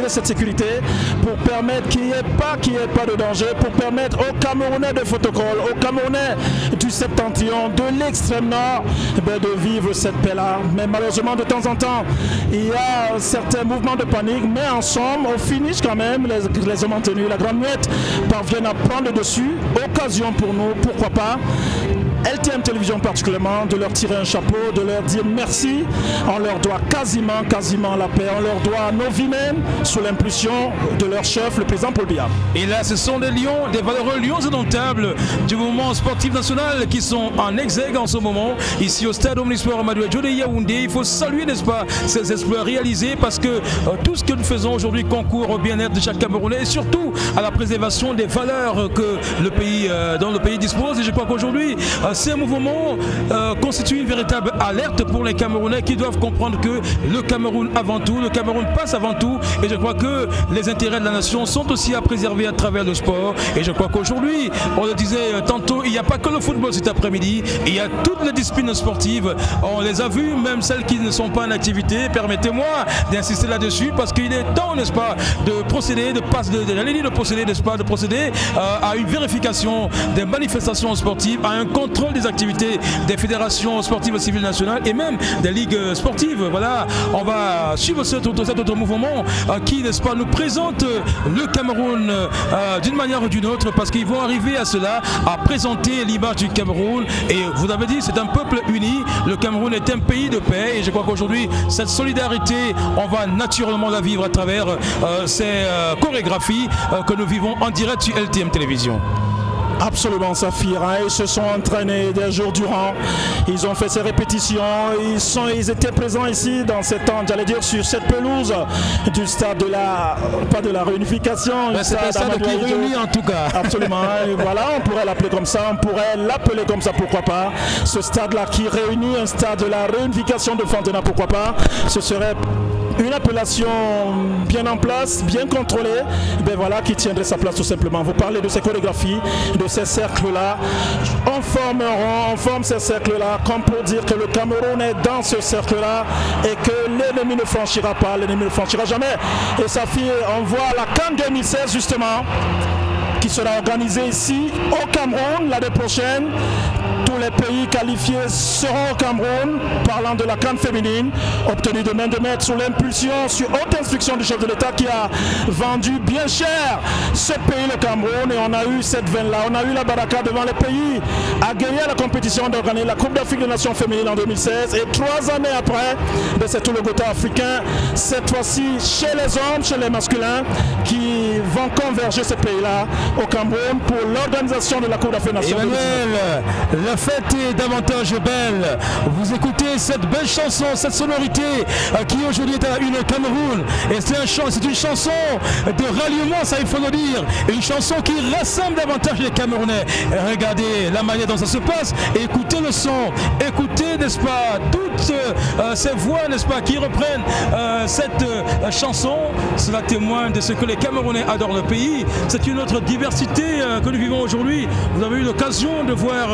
cette sécurité, pour permettre qu'il n'y ait pas de danger, pour permettre aux Camerounais de Photocol, aux Camerounais du Septentrion, de l'extrême nord, de vivre cette paix-là. Mais malheureusement, de temps en temps, il y a certains mouvements de panique, mais en somme, au finish quand même, les hommes en tenue, la Grande Muette, parviennent à prendre le dessus. Occasion pour nous, pourquoi pas, LTM Télévision particulièrement, de leur tirer un chapeau, de leur dire merci. On leur doit quasiment la paix. On leur doit nos vies même, sous l'impulsion de leur chef, le président Paul Biya. Et là, ce sont des lions, des valeureux lions indomptables du mouvement sportif national qui sont en exergue en ce moment, ici au stade omnisport Amadou Adjo de Yaoundé. Il faut saluer, n'est-ce pas, ces exploits réalisés, parce que tout ce que nous faisons aujourd'hui concourt au bien-être de chaque Camerounais et surtout à la préservation des valeurs que dont le pays dispose. Et je crois qu'aujourd'hui, ces mouvements constituent une véritable alerte pour les Camerounais qui doivent comprendre que le Cameroun avant tout, le Cameroun passe avant tout, et je crois que les intérêts de la nation sont aussi à préserver à travers le sport. Et je crois qu'aujourd'hui, on le disait tantôt, il n'y a pas que le football cet après-midi, il y a toutes les disciplines sportives, on les a vues, même celles qui ne sont pas en activité. Permettez-moi d'insister là-dessus, parce qu'il est temps, n'est-ce pas, de procéder, de procéder à une vérification des manifestations sportives, à un contrôle des activités des fédérations sportives civiles nationales et même des ligues sportives. Voilà, on va suivre cet autre mouvement qui, n'est-ce pas, nous présente le Cameroun d'une manière ou d'une autre, parce qu'ils vont arriver à cela, à présenter l'image du Cameroun. Et vous l'avez dit, c'est un peuple uni. Le Cameroun est un pays de paix, et je crois qu'aujourd'hui, cette solidarité, on va naturellement la vivre à travers ces chorégraphies que nous vivons en direct sur LTM Télévision. Absolument, Saphir, hein. Ils se sont entraînés des jours durant, ils ont fait ces répétitions, ils étaient présents ici dans cette tente, j'allais dire sur cette pelouse du stade pas de la réunification, c'est un stade qui réunit en tout cas. Absolument, et voilà, on pourrait l'appeler comme ça, pourquoi pas, ce stade-là qui réunit, un stade de la réunification de Fontenay, pourquoi pas, ce serait une appellation bien en place, bien contrôlée, qui tiendrait sa place tout simplement. Vous parlez de ces chorégraphies, de ces cercles-là. On forme ces cercles-là comme pour dire que le Cameroun est dans ce cercle-là et que l'ennemi ne franchira pas, l'ennemi ne franchira jamais. Et ça fait, on voit la CAN 2016 justement, qui sera organisée ici au Cameroun l'année prochaine. Tous les pays qualifiés seront au Cameroun, parlant de la CAN féminine, obtenue de main de maître sous l'impulsion, sur haute instruction du chef de l'État qui a vendu bien cher ce pays, le Cameroun, et on a eu cette veine-là, on a eu la baraka devant les pays, à gagner la compétition d'organiser la Coupe d'Afrique des Nations féminines en 2016, et 3 années après, c'est tout le côté africain, cette fois-ci chez les hommes, chez les masculins, qui vont converger ce pays-là au Cameroun pour l'organisation de la Coupe d'Afrique des Nations. Emmanuel, la fête est davantage belle. Vous écoutez cette belle chanson, cette sonorité qui aujourd'hui est à la une au Cameroun. Et c'est une chanson de ralliement, ça il faut le dire. Une chanson qui rassemble davantage les Camerounais. Et regardez la manière dont ça se passe. Et écoutez le son. Écoutez, n'est-ce pas, toutes ces voix, n'est-ce pas, qui reprennent cette chanson. Cela témoigne de ce que les Camerounais adorent le pays. C'est une autre diversité que nous vivons aujourd'hui. Vous avez eu l'occasion de voir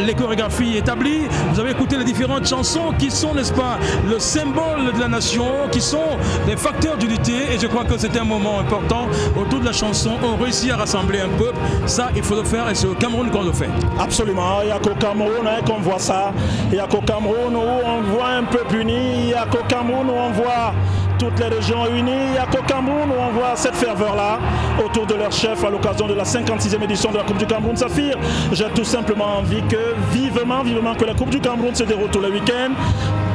les chorégraphies établies, vous avez écouté les différentes chansons qui sont, n'est-ce pas, le symbole de la nation, qui sont des facteurs d'unité, et je crois que c'est un moment important autour de la chanson. On réussit à rassembler un peuple, ça il faut le faire, et c'est au Cameroun qu'on le fait. Absolument, il n'y a qu'au Cameroun qu'on voit ça, il n'y a qu'au Cameroun où on voit un peuple uni, il n'y a qu'au Cameroun où on voit toutes les régions unies, il n'y a qu'au Cameroun où on voit cette ferveur-là autour de leur chef à l'occasion de la 56e édition de la Coupe du Cameroun Saphir. J'ai tout simplement envie que, vivement que la Coupe du Cameroun se déroule tous les week-ends,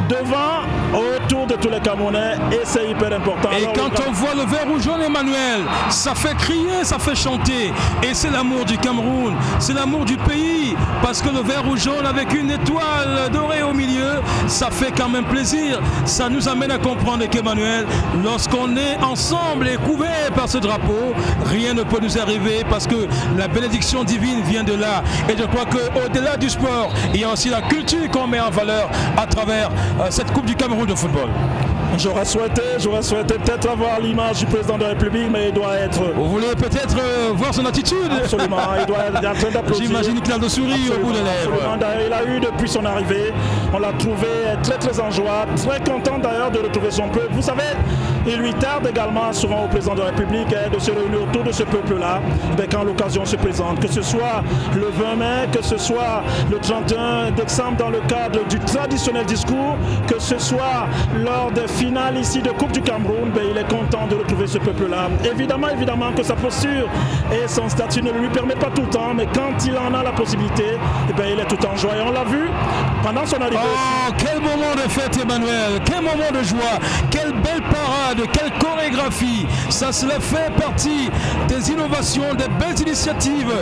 devant, autour de tous les Camerounais, et c'est hyper important. Et alors, quand on voit le vert rouge jaune, Emmanuel, ça fait crier, ça fait chanter, et c'est l'amour du Cameroun, c'est l'amour du pays, parce que le vert rouge jaune avec une étoile dorée au milieu, ça fait quand même plaisir. Ça nous amène à comprendre qu'Emmanuel, lorsqu'on est ensemble et couvert par ce drapeau, rien ne peut nous arriver, parce que la bénédiction divine vient de là. Et je crois qu'au-delà du sport, il y a aussi la culture qu'on met en valeur à travers cette Coupe du Cameroun de football. J'aurais souhaité peut-être avoir l'image du président de la République, mais il doit être... Vous voulez peut-être voir son attitude? Absolument, il doit être en train d'applaudir. J'imagine qu'il a le sourire au bout des lèvres. Il a eu depuis son arrivée, on l'a trouvé très en joie, très content d'ailleurs de retrouver son peuple. Vous savez, il lui tarde également souvent au président de la République de se réunir autour de ce peuple-là, quand l'occasion se présente, que ce soit le 20 mai, que ce soit le 31 décembre dans le cadre du traditionnel discours, que ce soit lors des finale ici de Coupe du Cameroun, il est content de retrouver ce peuple-là. Évidemment que sa posture et son statut ne lui permettent pas tout le temps, mais quand il en a la possibilité, il est tout en joie. Et on l'a vu pendant son arrivée. Oh, quel moment de fête, Emmanuel, quel moment de joie, quelle belle parade, quelle chorégraphie. Ça fait partie des innovations, des belles initiatives,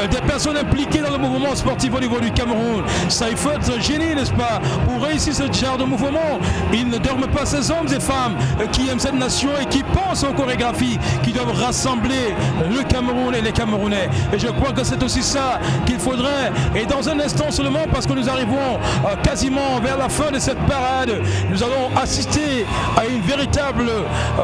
des personnes impliquées dans le mouvement sportif au niveau du Cameroun. Ça, il faut être génie, n'est-ce pas, pour réussir ce genre de mouvement. Ils ne dorment pas, ces hommes et femmes qui aiment cette nation et qui pensent aux chorégraphies qui doivent rassembler le Cameroun et les Camerounais. Et je crois que c'est aussi ça qu'il faudrait. Et dans un instant seulement, parce que nous arrivons quasiment vers la fin de cette parade, nous allons assister à une véritable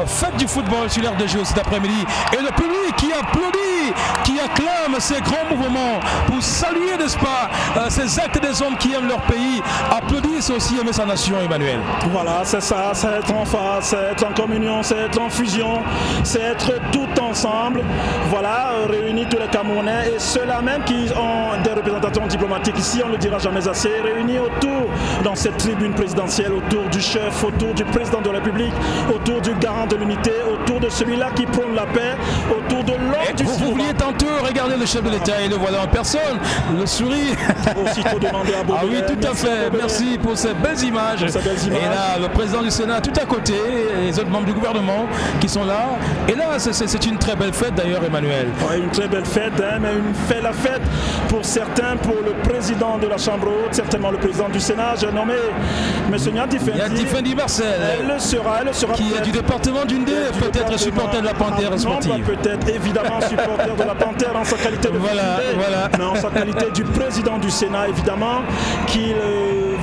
fête du football sur l'aire de jeu cet après-midi. Et le public qui applaudit, qui acclame ces grands mouvements pour saluer, n'est-ce pas, ces actes des hommes qui aiment leur pays, applaudissent aussi aimer sa nation, Emmanuel. Voilà, c'est ça, c'est être en face, c'est être en communion, c'est être en fusion, c'est être tout ensemble, voilà, réunis tous les Camerounais et ceux-là même qui ont des représentations diplomatiques ici, on ne le dira jamais assez, réunis autour, dans cette tribune présidentielle, autour du chef, autour du président de la République, autour du garant de l'unité, autour de celui-là qui prône la paix, autour de l'homme du Vous vouliez tantôt regarder le chef de l'État et le voilà en personne, le sourire. Aussitôt demandé à Bobo. Ah oui, tout à fait, merci pour ces belles images. Et là, le président du Sénat tout à côté, et les autres membres du gouvernement qui sont là. Et là, c'est une très belle fête d'ailleurs, Emmanuel. Ouais, une très belle fête, mais la fête pour certains, pour le président de la Chambre haute, certainement le président du Sénat, j'ai nommé M. Nyati Marcel. Elle sera qui est du département d'Undé, peut-être supporter de la Panthère sportive. Non, peut-être évidemment supporter de la Panthère en sa qualité de mais en sa qualité du président du Sénat, évidemment, qui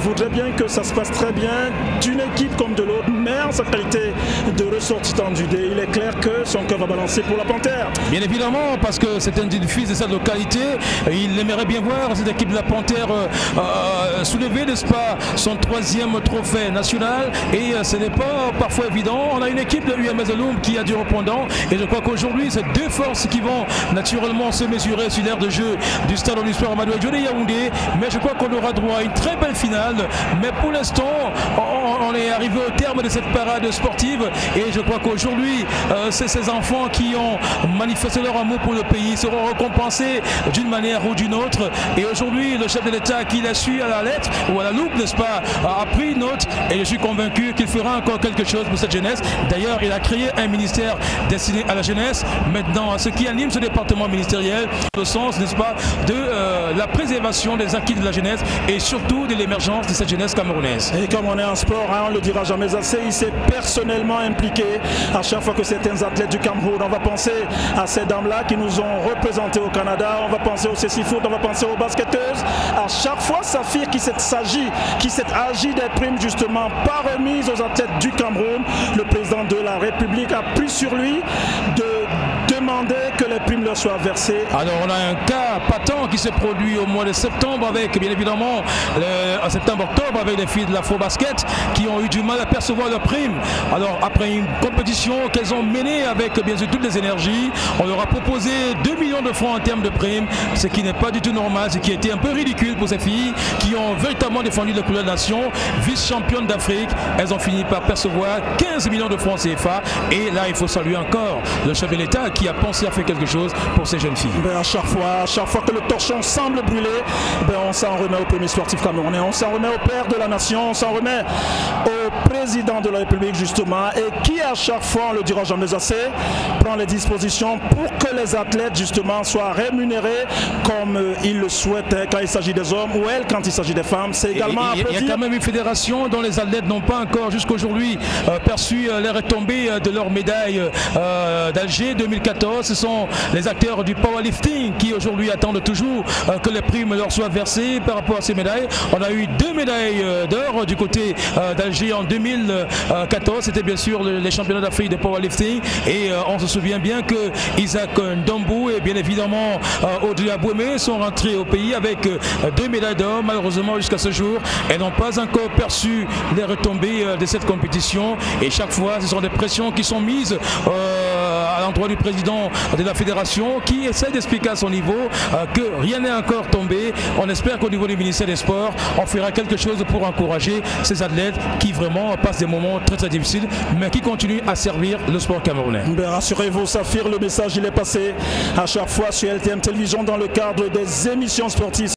voudrait bien que ça se passe très bien d'une équipe comme de l'autre, mais en sa qualité de ressortissant du dé, il est clair que son cœur va balancer pour la Panthère. Bien évidemment, parce que c'est un fils de sa localité, il aimerait bien voir cette équipe de la Panthère soulever, n'est-ce pas, son 3e trophée national, et ce n'est pas parfois évident. On a une équipe de UMS Oloum qui a du répondant, et je crois qu'aujourd'hui, c'est deux forces qui vont naturellement se mesurer sur l'aire de jeu du stade Omnisport Amadou Adjone Yaoundé, mais je crois qu'on aura droit à une très belle finale. Mais pour l'instant, on est arrivé au terme de cette parade sportive, et je crois qu'aujourd'hui, c'est ces enfants qui ont manifesté leur amour pour le pays seront récompensés d'une manière ou d'une autre. Et aujourd'hui, le chef de l'État qui l'a su à la lettre ou à la loupe, n'est-ce pas, a pris note, et je suis convaincu qu'il fera encore quelque chose pour cette jeunesse. D'ailleurs, il a créé un ministère destiné à la jeunesse. Maintenant, ce qui anime ce département ministériel, le sens, n'est-ce pas, de la préservation des acquis de la jeunesse et surtout de l'émergence de cette jeunesse camerounaise. Et comme on est en sport, on ne le dira jamais assez, il s'est personnellement impliqué à chaque fois que certains athlètes du Cameroun, on va penser à ces dames-là qui nous ont représentés au Canada, on va penser aux Cécifoot, on va penser aux basketteuses. À chaque fois, Saphir qui s'est agi des primes justement pas remises aux athlètes du Cameroun, le président de la République a pris sur lui de demander que les primes leur soient versées. Alors on a un cas patent qui s'est produit au mois de septembre avec, bien évidemment, en septembre-octobre avec les filles de l'Afro-Basket qui ont eu du mal à percevoir leurs primes. Alors après une compétition qu'elles ont menée avec bien sûr toutes les énergies, on leur a proposé 2 millions de francs en termes de primes, ce qui n'est pas du tout normal, ce qui a été un peu ridicule pour ces filles qui ont véritablement défendu les couleurs de la nation, vice-championnes d'Afrique. Elles ont fini par percevoir 15 millions de francs CFA et là il faut saluer encore le chef de l'État qui a pensé à faire quelque chose pour ces jeunes filles. À chaque fois que le torchon semble brûler, on s'en remet au premier sportif camerounais, on s'en remet au père de la nation, on s'en remet au président de la République justement, et qui à chaque fois, on le dira jamais assez, prend les dispositions pour que les athlètes justement soient rémunérés comme ils le souhaitent quand il s'agit des hommes ou elles quand il s'agit des femmes. C'est également il y a quand même une fédération dont les athlètes n'ont pas encore jusqu'aujourd'hui perçu les retombées de leur médaille d'Alger 2014. Ce sont les acteurs du powerlifting qui aujourd'hui attendent toujours que les primes leur soient versées par rapport à ces médailles. On a eu 2 médailles d'or du côté d'Alger en 2014. C'était bien sûr les championnats d'Afrique de powerlifting et on se souvient bien que Isaac Ndombou et bien évidemment Audrey Abouemé sont rentrés au pays avec 2 médailles d'or. Malheureusement jusqu'à ce jour, elles n'ont pas encore perçu les retombées de cette compétition et chaque fois ce sont des pressions qui sont mises à l'endroit du président de la fédération qui essaie d'expliquer à son niveau que rien n'est encore tombé. On espère qu'au niveau du ministère des Sports, on fera quelque chose pour encourager ces athlètes qui vraiment passent des moments très très difficiles mais qui continuent à servir le sport camerounais. Rassurez-vous, Saphir, le message il est passé à chaque fois sur LTM Télévision dans le cadre des émissions sportives.